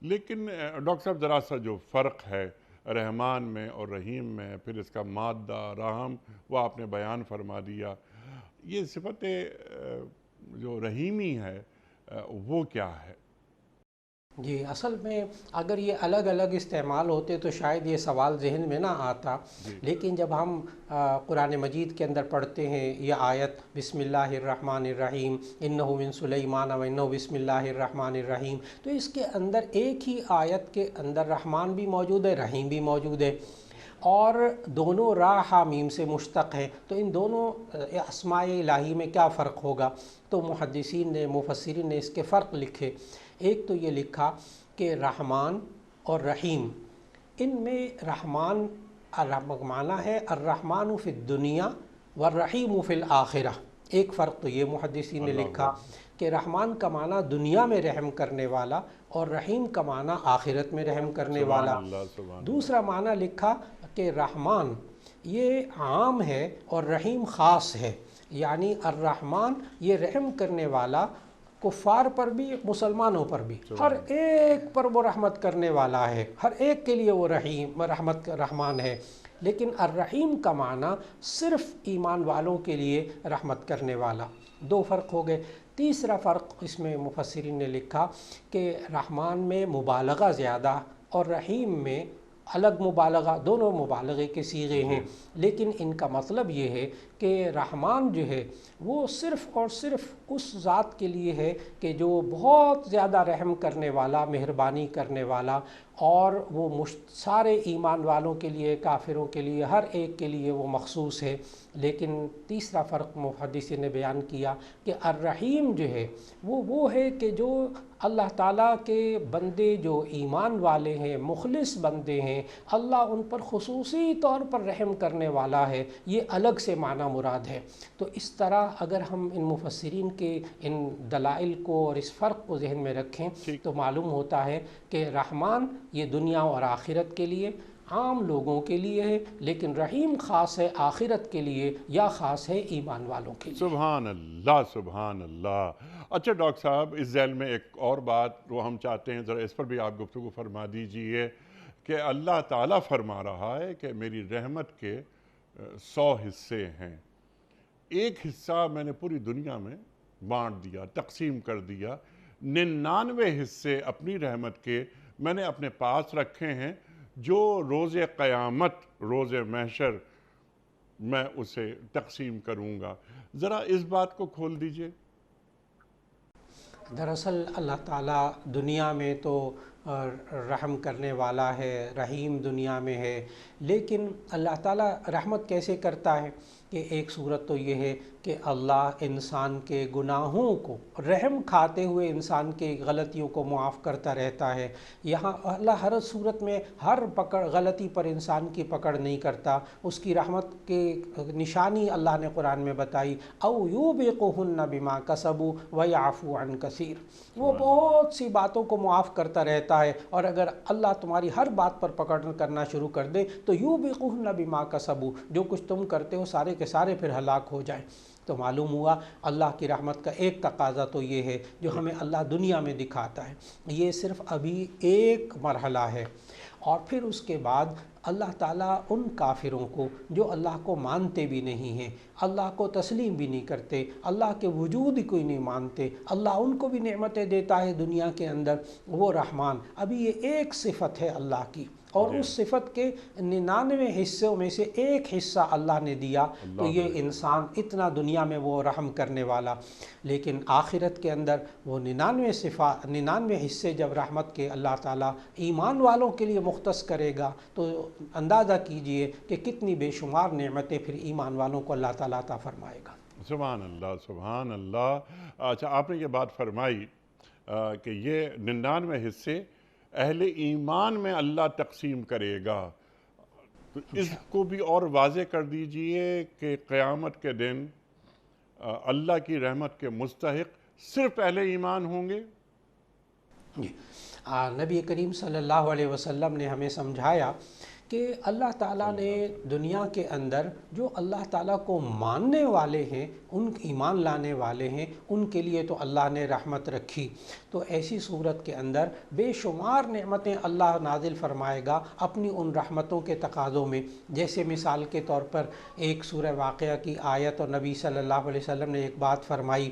لیکن ڈاکٹر صاحب ذرا سا جو فرق ہے رحمان میں اور رحیم میں، پھر اس کا مادہ رحم وہ آپ نے بیان فرما دیا. یہ صفت جو رحیمی ہے وہ کیا ہے؟ جی، اصل میں اگر یہ الگ الگ استعمال ہوتے تو شاید یہ سوال ذہن میں نہ آتا، لیکن جب ہم قرآن مجید کے اندر پڑھتے ہیں یہ آیت بسم اللہ الرحمن الرحیم انہ من سلیمان و انہ بسم اللہ الرحمن الرحیم، تو اس کے اندر ایک ہی آیت کے اندر رحمان بھی موجود ہے، رحیم بھی موجود ہے، اور دونوں را ہا میم سے مشتق ہیں. تو ان دونوں اسماء الہی میں کیا فرق ہوگا؟ تو محدثین نے، مفسرین نے اس کے فرق لکھے. ایک تو یہ لکھا کہ رحمان اور رحیم، ان میں رحمان معنی ہے الرحمن فی الدنیا والرحیم فی الآخرہ. ایک فرق تو یہ محدثین نے لکھا کہ رحمان کا معنی دنیا میں رحم کرنے والا اور رحیم کا معنی آخرت میں رحم کرنے والا. دوسرا معنی لکھا کہ رحمان یہ عام ہے اور رحیم خاص ہے، یعنی الرحمن یہ رحم کرنے والا کفار پر بھی مسلمانوں پر بھی، ہر ایک پر وہ رحمت کرنے والا ہے، ہر ایک کے لیے وہ رحمان ہے. لیکن الرحیم کا معنی صرف ایمان والوں کے لیے رحمت کرنے والا. دو فرق ہو گئے. تیسرا فرق اس میں مفسرین نے لکھا کہ رحمان میں مبالغہ زیادہ اور رحیم میں الگ مبالغہ، دونوں مبالغے کے صیغے ہیں، لیکن ان کا مطلب یہ ہے کہ رحمان جو ہے وہ صرف اور صرف اس ذات کے لیے ہے کہ جو بہت زیادہ رحم کرنے والا، مہربانی کرنے والا، اور وہ سارے ایمان والوں کے لیے، کافروں کے لیے، ہر ایک کے لیے وہ مخصوص ہے. لیکن تیسرا فرق محدثین نے بیان کیا کہ الرحیم جو ہے وہ ہے کہ جو اللہ تعالیٰ کے بندے جو ایمان والے ہیں، مخلص بندے ہیں، اللہ ان پر خصوصی طور پر رحم کرنے والا ہے. یہ الگ سے معنی مراد ہے. تو اس طرح اگر ہم ان مفسرین کے ان دلائل کو اور اس فرق کو ذہن میں رکھیں تو معلوم ہوتا ہے کہ رحمان یہ دنیا اور آخرت کے لیے، عام لوگوں کے لیے ہے، لیکن رحیم خاص ہے آخرت کے لیے یا خاص ہے ایمان والوں کے لیے. سبحان اللہ، سبحان اللہ. اچھا ڈاکٹر صاحب، اس ذیل میں ایک اور بات وہ ہم چاہتے ہیں ذرا اس پر بھی آپ گفتگو فرما دیجئے کہ اللہ تعالیٰ فرما رہا ہے کہ میری رحمت کے 100 حصے ہیں، ایک حصہ میں نے پوری دنیا میں بانٹ دیا، تقسیم کر دیا، 99 حصے اپنی رحمت کے میں نے اپنے پاس رکھے ہیں جو روز قیامت، روز محشر میں اسے تقسیم کروں گا. ذرا اس بات کو کھول دیجئے. دراصل اللہ تعالیٰ دنیا میں تو رحم کرنے والا ہے، رحیم دنیا میں ہے۔ لیکن اللہ تعالیٰ رحمت کیسے کرتا ہے کہ ایک صورت تو یہ ہے کہ اللہ انسان کے گناہوں کو رحم کھاتے ہوئے انسان کے غلطیوں کو معاف کرتا رہتا ہے۔ یہاں اللہ ہر صورت میں ہر غلطی پر انسان کی پکڑ نہیں کرتا۔ اس کی رحمت کے نشانی اللہ نے قرآن میں بتائی، او یوبقہن بما کسبوا ویعفو عن کثیر۔ وہ بہت سی باتوں کو معاف کرتا رہتا ہے، اور اگر اللہ تمہاری ہر بات پر پکڑ کرنا شروع کر دے تو یوبقہن بما کسبوا، جو کچھ تم کرتے ہو سارے کے سارے پھر ہلاک ہو جائیں۔ تو معلوم ہوا اللہ کی رحمت کا ایک تقاضا تو یہ ہے جو ہمیں اللہ دنیا میں دکھاتا ہے، یہ صرف ابھی ایک مرحلہ ہے، اور پھر اس کے بعد اللہ تعالیٰ ان کافروں کو جو اللہ کو مانتے بھی نہیں ہیں، اللہ کو تسلیم بھی نہیں کرتے، اللہ کے وجود ہی کوئی نہیں مانتے، اللہ ان کو بھی نعمتیں دیتا ہے دنیا کے اندر، وہ رحمان۔ ابھی یہ ایک صفت ہے اللہ کی، اور اس صفت کے 99 حصوں میں سے ایک حصہ اللہ نے دیا، تو یہ انسان اتنا دنیا میں وہ رحم کرنے والا، لیکن آخرت کے اندر وہ 99 حصے جب رحمت کے اللہ تعالیٰ ایمان والوں کے لیے مختص کرے گا، تو اندازہ کیجئے کہ کتنی بے شمار نعمتیں پھر ایمان والوں کو اللہ تعالیٰ عطا فرمائے گا۔ سبحان اللہ، سبحان اللہ۔ اچھا، آپ نے یہ بات فرمائی کہ یہ 99 حصے اہل ایمان میں اللہ تقسیم کرے گا، تو اس کو بھی اور واضح کر دیجئے کہ قیامت کے دن اللہ کی رحمت کے مستحق صرف اہل ایمان ہوں گے؟ نبی کریم صلی اللہ علیہ وسلم نے ہمیں سمجھایا کہ اللہ تعالیٰ نے دنیا کے اندر جو اللہ تعالیٰ کو ماننے والے ہیں، ان ایمان لانے والے ہیں، ان کے لیے تو اللہ نے رحمت رکھی، تو ایسی صورت کے اندر بے شمار نعمتیں اللہ نازل فرمائے گا اپنی ان رحمتوں کے تقاضوں میں۔ جیسے مثال کے طور پر ایک سورہ واقعہ کی آیت، اور نبی صلی اللہ علیہ وسلم نے ایک بات فرمائی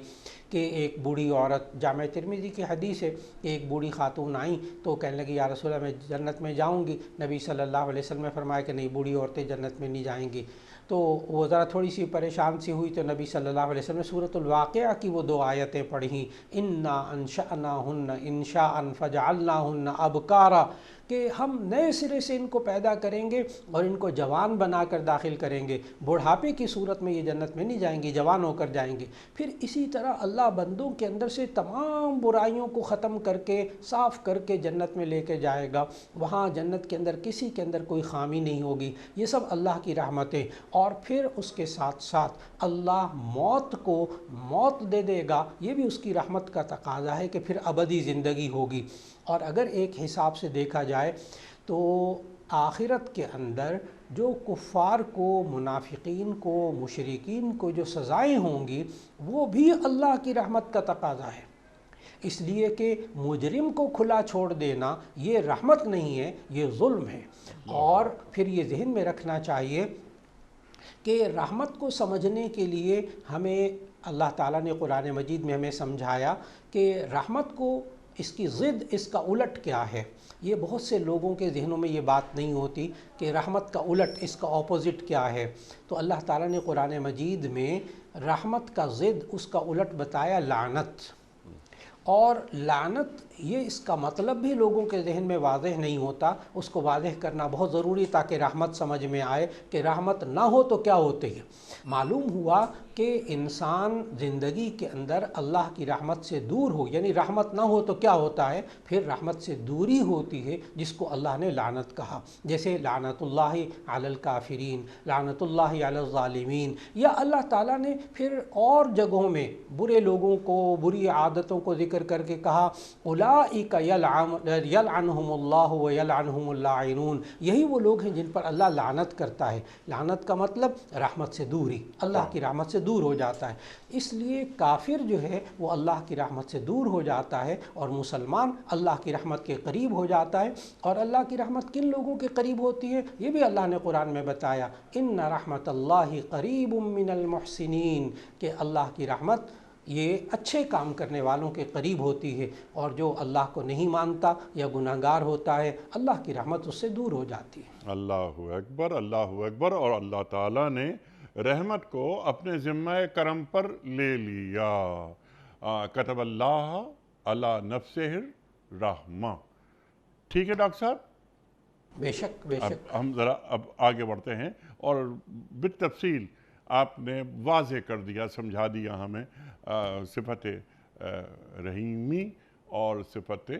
کہ ایک بوڑھی عورت، جامع ترمذی کی حدیث ہے کہ ایک بوڑھی خاتون آئیں تو کہنے لگی یا رسول اللہ میں جنت میں جاؤں گی۔ نبی صلی اللہ علیہ وسلم نے فرمایا کہ نہیں، بوڑھی عورتیں جنت میں نہیں جائیں گی۔ تو وہ ذرا تھوڑی سی پریشان سی ہوئی، تو نبی صلی اللہ علیہ وسلم نے سورۃ الواقعہ کی وہ 2 آیتیں پڑھیں، انا انشأناہن انشاء فجعلناہن ابکارا، کہ ہم نئے سرے سے ان کو پیدا کریں گے اور ان کو جوان بنا کر داخل کریں گے، بڑھاپے کی صورت میں یہ جنت میں نہیں جائیں گی، جوان ہو کر جائیں گے۔ پھر اسی طرح اللہ بندوں کے اندر سے تمام برائیوں کو ختم کر کے صاف کر کے جنت میں لے کے جائے گا، وہاں جنت کے اندر کسی کے اندر کوئی خامی نہیں ہوگی۔ یہ سب اللہ کی رحمتیں، اور پھر اس کے ساتھ ساتھ اللہ موت کو موت دے دے گا، یہ بھی اس کی رحمت کا تقاضا ہے کہ پھر ابدی زندگی ہوگی۔ اور اگر ایک حساب سے دیکھا جائے تو آخرت کے اندر جو کفار کو، منافقین کو، مشرکین کو جو سزائیں ہوں گی، وہ بھی اللہ کی رحمت کا تقاضا ہے، اس لیے کہ مجرم کو کھلا چھوڑ دینا یہ رحمت نہیں ہے، یہ ظلم ہے۔ اور پھر یہ ذہن میں رکھنا چاہیے کہ رحمت کو سمجھنے کے لیے ہمیں اللہ تعالیٰ نے قرآن مجید میں ہمیں سمجھایا کہ رحمت کو، اس کی ضد، اس کا الٹ کیا ہے۔ یہ بہت سے لوگوں کے ذہنوں میں یہ بات نہیں ہوتی کہ رحمت کا الٹ، اس کا اپوزٹ کیا ہے۔ تو اللہ تعالیٰ نے قرآن مجید میں رحمت کا ضد، اس کا الٹ بتایا لعنت، اور لعنت یہ اس کا مطلب بھی لوگوں کے ذہن میں واضح نہیں ہوتا، اس کو واضح کرنا بہت ضروری تاکہ رحمت سمجھ میں آئے کہ رحمت نہ ہو تو کیا ہوتی ہے۔ معلوم ہوا کہ انسان زندگی کے اندر اللہ کی رحمت سے دور ہو، یعنی رحمت نہ ہو تو کیا ہوتا ہے، پھر رحمت سے دوری ہوتی ہے، جس کو اللہ نے لعنت کہا۔ جیسے لعنت اللہ علی الکافرین، لعنت اللہ علی الظالمین، یا اللہ تعالیٰ نے پھر اور جگہوں میں برے لوگوں کو، بری عادتوں کو ذکر کر کے کہا اولئک یلعنہم اللہ ویلعنہم اللاعنون، یہی وہ لوگ ہیں جن پر اللہ لعنت کرتا ہے۔ لعنت کا مطلب رحمت سے دوری، اللہ کی رحمت سے دور ہو جاتا ہے۔ اس لیے کافر جو ہے وہ اللہ کی رحمت سے دور ہو جاتا ہے، اور مسلمان اللہ کی رحمت کے قریب ہو جاتا ہے۔ اور اللہ کی رحمت کن لوگوں کے قریب ہوتی ہے، یہ بھی اللہ نے قرآن میں بتایا، ان رحمت اللہ قریب من المحسنین، کہ اللہ کی رحمت یہ اچھے کام کرنے والوں کے قریب ہوتی ہے، اور جو اللہ کو نہیں مانتا یا گناہگار ہوتا ہے، اللہ کی رحمت اس سے دور ہو جاتی ہے۔ اللہ اکبر، اللہ اکبر۔ اور اللہ تعالیٰ نے رحمت کو اپنے ذمہ کرم پر لے لیا۔ کتب اللہ علی نفسہ الرحمہ، ٹھیک ہے ڈاکٹر صاحب؟ بے شک بے اب شک. ہم ذرا اب آگے بڑھتے ہیں اور بالتفصیل آپ نے واضح کر دیا، سمجھا دیا ہمیں صفت رحیمی اور صفت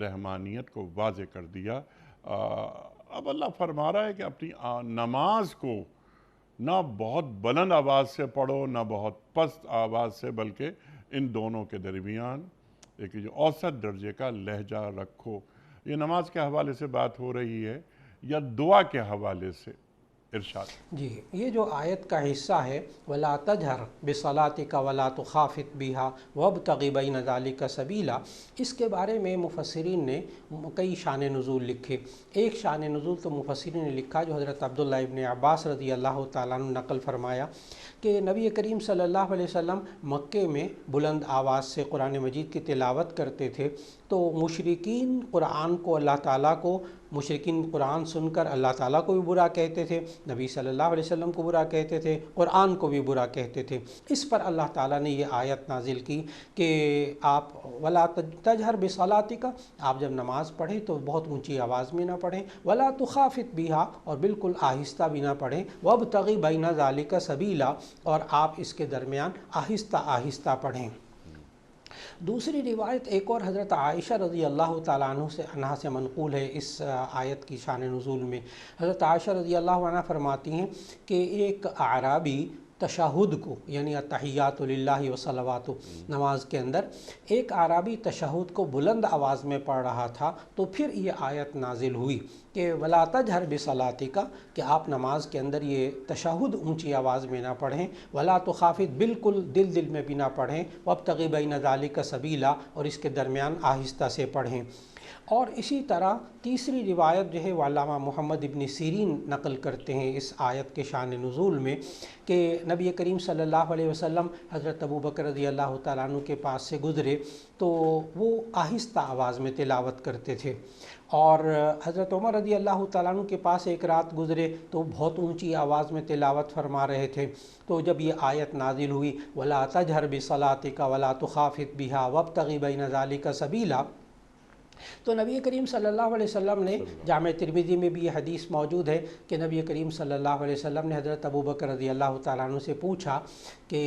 رحمانیت کو واضح کر دیا. اب اللہ فرما رہا ہے کہ اپنی نماز کو نہ بہت بلند آواز سے پڑھو نہ بہت پست آواز سے، بلکہ ان دونوں کے درمیان ایک جو اوسط درجے کا لہجہ رکھو. یہ نماز کے حوالے سے بات ہو رہی ہے یا دعا کے حوالے سے؟ ارشاد. جی، یہ جو آیت کا حصہ ہے وَلَا تَجْهَرْ بِصَلَاتِكَ وَلَا تُخَافِتْ بِهَا وَابْتَغِ بَيْنَ ذَلِكَ سَبِيلًا، اس کے بارے میں مفسرین نے کئی شان نزول لکھے. ایک شان نزول تو مفسرین نے لکھا جو حضرت عبداللہ ابن عباس رضی اللہ تعالیٰ عنہ نقل فرمایا کہ نبی کریم صلی اللہ علیہ وسلم مکے میں بلند آواز سے قرآن مجید کی تلاوت کرتے تھے تو مشرکین قرآن کو اللہ تعالیٰ کو مشرکین قرآن سن کر اللہ تعالیٰ کو بھی برا کہتے تھے، نبی صلی اللہ علیہ وسلم کو برا کہتے تھے، قرآن کو بھی برا کہتے تھے. اس پر اللہ تعالیٰ نے یہ آیت نازل کی کہ آپ ولا تجہر بصلاتک، آپ جب نماز پڑھیں تو بہت اونچی آواز میں نہ پڑھیں، ولا تخافت بہا، اور بالکل آہستہ بھی نہ پڑھیں، وابتغی بین ذالک سبیلا، اور آپ اس کے درمیان آہستہ آہستہ پڑھیں. دوسری روایت ایک اور حضرت عائشہ رضی اللہ تعالیٰ عنہ سے منقول ہے اس آیت کی شان نزول میں. حضرت عائشہ رضی اللہ عنہ فرماتی ہیں کہ ایک اعرابی تشہد کو، یعنی التحیات للہ وصلوات، نماز کے اندر ایک اعرابی تشہد کو بلند آواز میں پڑھ رہا تھا تو پھر یہ آیت نازل ہوئی کہ وَلَا تَجْهَرْ بِصَلَاتِكَ، کہ آپ نماز کے اندر یہ تشہد اونچی آواز میں نہ پڑھیں، وَلَا تُخَافِتْ، بالکل دل میں بھی نہ پڑھیں، وَابْتَغِ بَيْنَ ذَلِكَ سَبِيلًا، اور اس کے درمیان آہستہ سے پڑھیں. اور اسی طرح تیسری روایت جو ہے وہ علامہ محمد ابن سیرین نقل کرتے ہیں اس آیت کے شان نزول میں کہ نبی کریم صلی اللہ علیہ وسلم حضرت ابو بکر رضی اللہ تعالیٰ عنہ کے پاس سے گزرے تو وہ آہستہ آواز میں تلاوت کرتے تھے، اور حضرت عمر رضی اللہ تعالیٰ عنہ کے پاس ایک رات گزرے تو بہت اونچی آواز میں تلاوت فرما رہے تھے. تو جب یہ آیت نازل ہوئی وَلَا تَجْهَرْ بِصَلَاتِكَ وَلَا تُخَافِتْ بِهَا وَابْتَغِ بَيْنَ ذَلِكَ سَبِيلًا، تو نبی کریم صلی اللہ علیہ وسلم نے، جامع ترمذی میں بھی یہ حدیث موجود ہے کہ نبی کریم صلی اللہ علیہ وسلم نے حضرت ابو بکر رضی اللہ تعالیٰ عنہ سے پوچھا کہ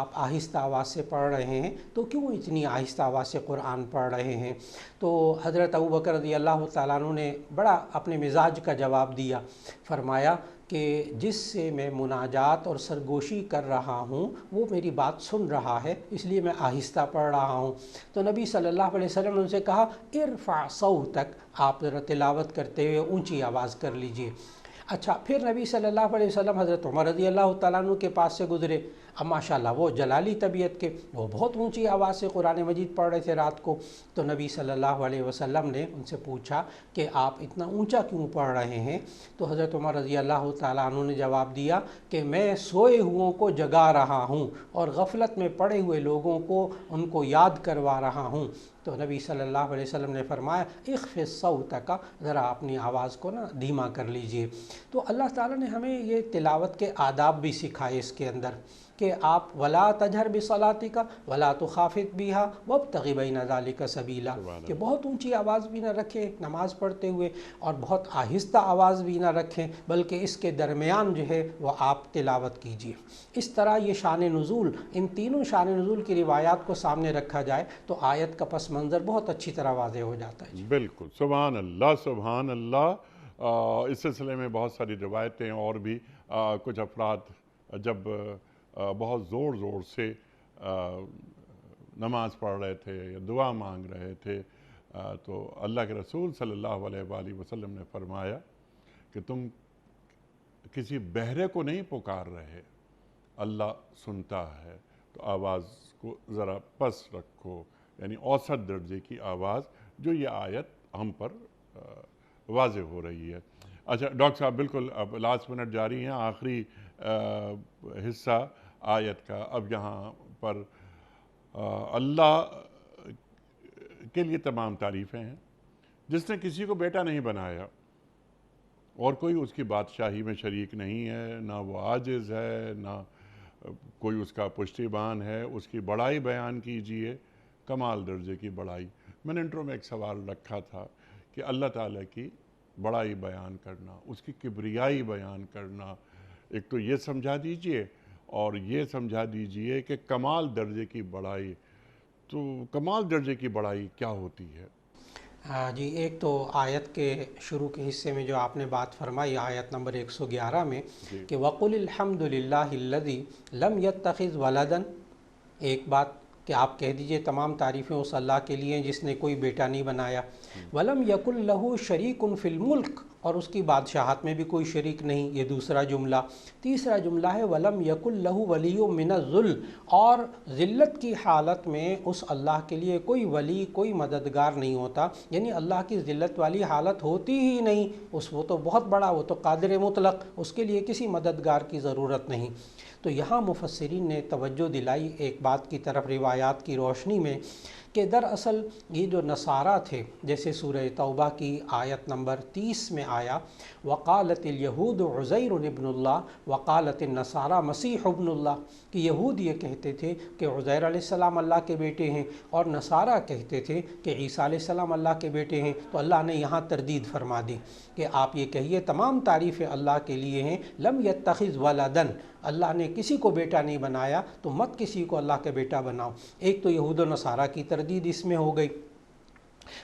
آپ آہستہ آواز سے پڑھ رہے ہیں تو کیوں اتنی آہستہ آواز سے قرآن پڑھ رہے ہیں؟ تو حضرت ابو بکر رضی اللہ تعالیٰ عنہ نے بڑا اپنے مزاج کا جواب دیا، فرمایا کہ جس سے میں مناجات اور سرگوشی کر رہا ہوں وہ میری بات سن رہا ہے، اس لیے میں آہستہ پڑھ رہا ہوں. تو نبی صلی اللہ علیہ وسلم نے ان سے کہا ارفع صوتک، آپ ذرا تلاوت کرتے ہوئے اونچی آواز کر لیجئے. اچھا، پھر نبی صلی اللہ علیہ وسلم حضرت عمر رضی اللہ تعالیٰ عنہ کے پاس سے گزرے. اب ماشاءاللہ وہ جلالی طبیعت کے، وہ بہت اونچی آواز سے قرآن مجید پڑھ رہے تھے رات کو. تو نبی صلی اللہ علیہ وسلم نے ان سے پوچھا کہ آپ اتنا اونچا کیوں پڑھ رہے ہیں؟ تو حضرت عمر رضی اللہ تعالیٰ عنہ نے جواب دیا کہ میں سوئے ہوئوں کو جگا رہا ہوں اور غفلت میں پڑے ہوئے لوگوں کو ان کو یاد کروا رہا ہوں. تو نبی صلی اللہ علیہ وسلم نے فرمایا اخفض صوتک، ذرا اپنی آواز کو نا دھیما کر لیجئے. تو اللہ تعالیٰ نے ہمیں یہ تلاوت کے آداب بھی سکھائے اس کے اندر کہ آپ ولا تجہر بصلاتک ولا تخافت بها وابتغ بین ذلک سبیلا، کہ بہت اونچی آواز بھی نہ رکھیں نماز پڑھتے ہوئے اور بہت آہستہ آواز بھی نہ رکھیں، بلکہ اس کے درمیان جو ہے وہ آپ تلاوت کیجیے. اس طرح یہ شان نزول، ان تینوں شان نزول کی روایات کو سامنے رکھا جائے تو آیت کا پس منظر بہت اچھی طرح واضح ہو جاتا ہے. بالکل، سبحان اللہ سبحان اللہ. اس سلسلے میں بہت ساری روایتیں اور بھی کچھ افراد جب بہت زور سے نماز پڑھ رہے تھے یا دعا مانگ رہے تھے تو اللہ کے رسول صلی اللہ علیہ وآلہ وسلم نے فرمایا کہ تم کسی بہرے کو نہیں پکار رہے، اللہ سنتا ہے، تو آواز کو ذرا پس رکھو، یعنی اوسط درجے کی آواز، جو یہ آیت ہم پر واضح ہو رہی ہے. اچھا ڈاکٹر صاحب، بالکل اب لاسٹ منٹ جاری ہیں، آخری حصہ آیت کا. اب یہاں پر اللہ کے لیے تمام تعریفیں ہیں جس نے کسی کو بیٹا نہیں بنایا اور کوئی اس کی بادشاہی میں شریک نہیں ہے، نہ وہ عاجز ہے نہ کوئی اس کا پشتیبان ہے. اس کی بڑائی بیان کیجئے، کمال درجے کی بڑائی. میں نے انٹرو میں ایک سوال رکھا تھا کہ اللہ تعالیٰ کی بڑائی بیان کرنا، اس کی کبریائی بیان کرنا، ایک تو یہ سمجھا دیجئے، اور یہ سمجھا دیجئے کہ کمال درجے کی بڑائی، تو کمال درجے کی بڑائی کیا ہوتی ہے؟ جی، ایک تو آیت کے شروع کے حصے میں جو آپ نے بات فرمائی آیت نمبر 111 میں جی کہ وَقُلِ الْحَمْدُ لِلَّهِ الَّذِي لَمْ يَتَّخِذْ وَلَدًا، ایک بات کہ آپ کہہ دیجئے تمام تعریفیں اس اللہ کے لیے ہیں جس نے کوئی بیٹا نہیں بنایا، وَلَمْ يَكُنْ لَهُ شَرِيكٌ فِي الْمُلْكِ، اور اس کی بادشاہت میں بھی کوئی شریک نہیں، یہ دوسرا جملہ۔ تیسرا جملہ ہے وَلَمْ يَكُنْ لَهُ وَلِيٌّ مِّنَ الذُّلِّ، اور ذلت کی حالت میں اس اللہ کے لیے کوئی ولی، کوئی مددگار نہیں ہوتا، یعنی اللہ کی ذلت والی حالت ہوتی ہی نہیں، وہ تو بہت بڑا، وہ تو قادر مطلق، اس کے لیے کسی مددگار کی ضرورت نہیں۔ تو یہاں مفسرین نے توجہ دلائی ایک بات کی طرف روایات کی روشنی میں، کہ دراصل یہ جو نصارہ تھے، جیسے سورہ توبہ کی آیت نمبر 30 میں آیا وقالت الیہود عزیر ابن اللہ وقالت النصارى مسیح ابن اللہ، کہ یہود یہ کہتے تھے کہ عزیر علیہ السلام اللہ کے بیٹے ہیں، اور نصارہ کہتے تھے کہ عیسیٰ علیہ السلام اللہ کے بیٹے ہیں۔ تو اللہ نے یہاں تردید فرما دی کہ آپ یہ کہیے تمام تعریفیں اللہ کے لیے ہیں، لم یتخذ ولدن، اللہ نے کسی کو بیٹا نہیں بنایا، تو مت کسی کو اللہ کا بیٹا بناؤ۔ ایک تو یہود و نصارہ کی تردید اس میں ہو گئی۔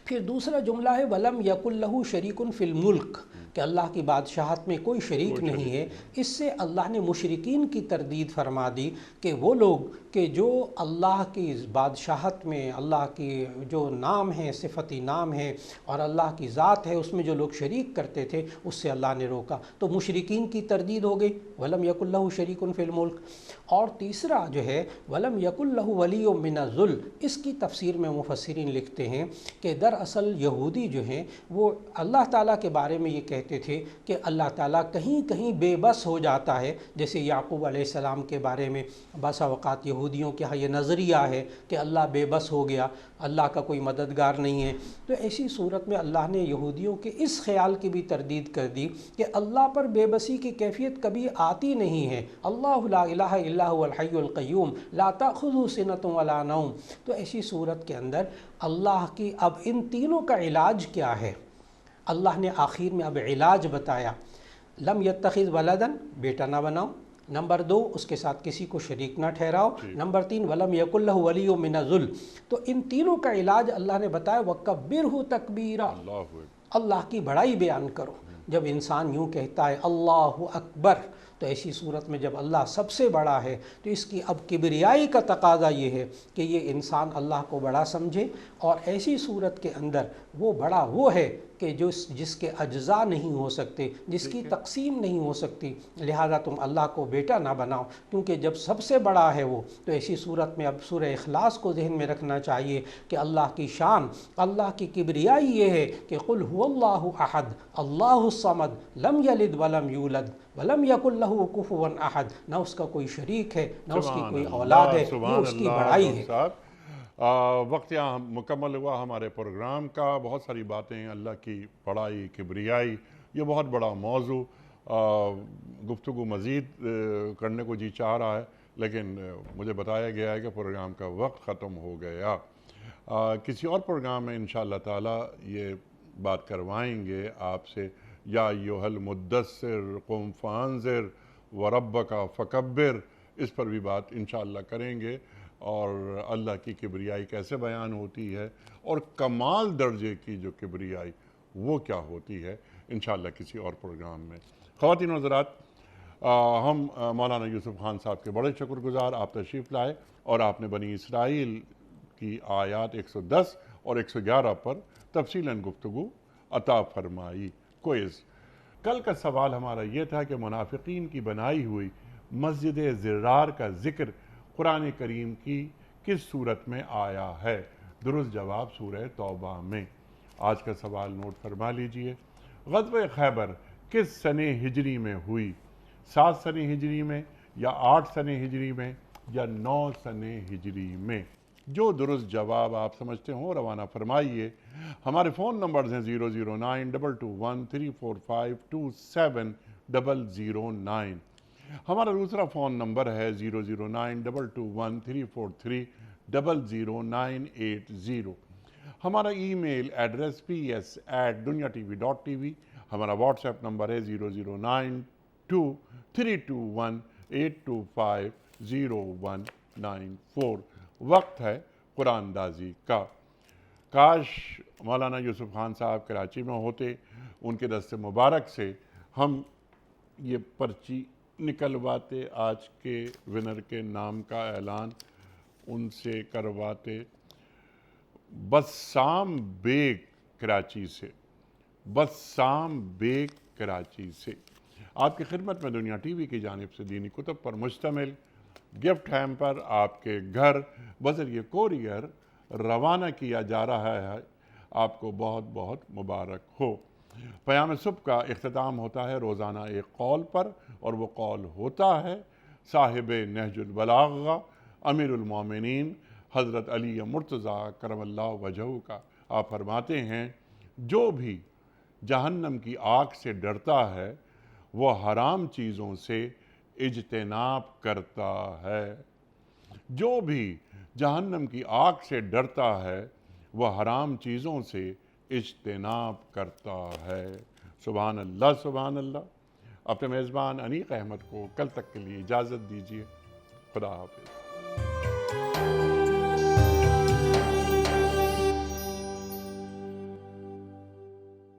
پھر دوسرا جملہ ہے وَلَمْ يَكُنْ لَهُ شَرِيكٌ فِي الْمُلْكِ، کہ اللہ کی بادشاہت میں کوئی شریک نہیں ہے۔ اس سے اللہ نے مشرکین کی تردید فرما دی کہ وہ لوگ کہ جو اللہ کی بادشاہت میں، اللہ کی جو نام ہے، صفتی نام ہے اور اللہ کی ذات ہے، اس میں جو لوگ شریک کرتے تھے، اس سے اللہ نے روکا۔ تو مشرکین کی تردید ہو گئی وَلَمْ يَكُنْ لَهُ شَرِيكٌ فِي الْمُلْكِ۔ اور تیسرا جو ہے وَلَمْ يَكُنْ لَهُ وَلِيٌّ مِّنَ الذُّلِّ، اس کی تفسیر میں مفسرین لکھتے ہیں کہ دراصل یہودی جو ہیں وہ اللہ تعالیٰ کے بارے میں یہ کہتے تھے کہ اللہ تعالیٰ کہیں کہیں بے بس ہو جاتا ہے، جیسے یعقوب علیہ السلام کے بارے میں بعض اوقات یہودیوں کے ہاں یہ نظریہ ہے کہ اللہ بے بس ہو گیا، اللہ کا کوئی مددگار نہیں ہے۔ تو ایسی صورت میں اللہ نے یہودیوں کے اس خیال کی بھی تردید کر دی کہ اللہ پر بے بسی کی کیفیت کبھی آتی نہیں ہے، اللہ لا الہ الا هو الحی القیوم لا تأخذہ سنۃ ولا نوم۔ تو ایسی صورت کے اندر اللہ کی اب ان تینوں کا علاج کیا ہے؟ اللہ نے آخر میں اب علاج بتایا، لم یتخذ ولدن، بیٹا نہ بناؤ، نمبر 2 اس کے ساتھ کسی کو شریک نہ ٹھہراؤ، نمبر 3 ولم یکن لہ ولی من الذل۔ تو ان تینوں کا علاج اللہ نے بتایا وکبرہ تکبیرا، اللہ کی بڑائی بیان کرو۔ جب انسان یوں کہتا ہے اللہ اکبر، تو ایسی صورت میں جب اللہ سب سے بڑا ہے تو اس کی اب کبریائی کا تقاضا یہ ہے کہ یہ انسان اللہ کو بڑا سمجھے، اور ایسی صورت کے اندر وہ بڑا وہ ہے کہ جس کے اجزاء نہیں ہو سکتے، جس کی تقسیم نہیں ہو سکتی، لہذا تم اللہ کو بیٹا نہ بناؤ، کیونکہ جب سب سے بڑا ہے وہ، تو ایسی صورت میں اب سورہ اخلاص کو ذہن میں رکھنا چاہیے کہ اللہ کی شان، اللہ کی کبریائی یہ ہے کہ قل هو اللہ احد اللہ الصمد لم یلد ولم یولد ولم یکن لہ کفوا احد، نہ اس کا کوئی شریک ہے، نہ اس کی کوئی اولاد ہے، یہ اس کی بڑائی ہے۔ وقت یہاں مکمل ہوا ہمارے پروگرام کا۔ بہت ساری باتیں، اللہ کی بڑائی، کبریائی، یہ بہت بڑا موضوع، گفتگو مزید کرنے کو جی چاہ رہا ہے، لیکن مجھے بتایا گیا ہے کہ پروگرام کا وقت ختم ہو گیا۔ کسی اور پروگرام میں انشاءاللہ تعالی یہ بات کروائیں گے آپ سے، یا ایھا المدثر قم فانذر وربک فکبر، اس پر بھی بات انشاءاللہ کریں گے، اور اللہ کی کبریائی کیسے بیان ہوتی ہے، اور کمال درجے کی جو کبریائی وہ کیا ہوتی ہے، انشاءاللہ کسی اور پروگرام میں۔ خواتین و حضرات، ہم مولانا یوسف خان صاحب کے بڑے شکر گزار، آپ تشریف لائے اور آپ نے بنی اسرائیل کی آیات 110 اور 111 پر تفصیلاً گفتگو عطا فرمائی۔ کوئز کل کا سوال ہمارا یہ تھا کہ منافقین کی بنائی ہوئی مسجد زرار کا ذکر قرآن کریم کی کس صورت میں آیا ہے؟ درست جواب سورہ توبہ میں۔ آج کا سوال نوٹ فرما لیجئے، غزوہ خیبر کس سنہ ہجری میں ہوئی؟ 7 سنہ ہجری میں، یا 8 سنہ ہجری میں، یا 9 سنہ ہجری میں؟ جو درست جواب آپ سمجھتے ہوں روانہ فرمائیے۔ ہمارے فون نمبرز ہیں 0092213452709۔ ہمارا دوسرا فون نمبر ہے 009221343000980۔ ہمارا ای میل ایڈریس ps@duniatv.tv، ہمارا واٹس ایپ نمبر ہے 0092-321-825-0194۔ وقت ہے قرآن اندازی کا۔ کاش مولانا یوسف خان صاحب کراچی میں ہوتے، ان کے دست مبارک سے ہم یہ پرچی نکلواتے، آج کے ونر کے نام کا اعلان ان سے کرواتے۔ بسام بیگ کراچی سے، بسام بیگ کراچی سے آپ کی خدمت میں دنیا ٹی وی کی جانب سے دینی کتب پر مشتمل گفٹ ہیمپر آپ کے گھر بذریعہ کوریئر روانہ کیا جا رہا ہے۔ آپ کو بہت بہت مبارک ہو۔ پیام صبح کا اختتام ہوتا ہے روزانہ ایک قول پر، اور وہ قول ہوتا ہے صاحب نہج البلاغہ امیر المومنین حضرت علی مرتضیٰ کرم اللہ وجہہ کا۔ آپ فرماتے ہیں، جو بھی جہنم کی آگ سے ڈرتا ہے وہ حرام چیزوں سے اجتناب کرتا ہے۔ جو بھی جہنم کی آگ سے ڈرتا ہے وہ حرام چیزوں سے اجتناب کرتا ہے۔ سبحان اللہ، سبحان اللہ۔ اپنے میزبان انیق احمد کو کل تک کے لیے اجازت دیجیے۔ خدا حافظ۔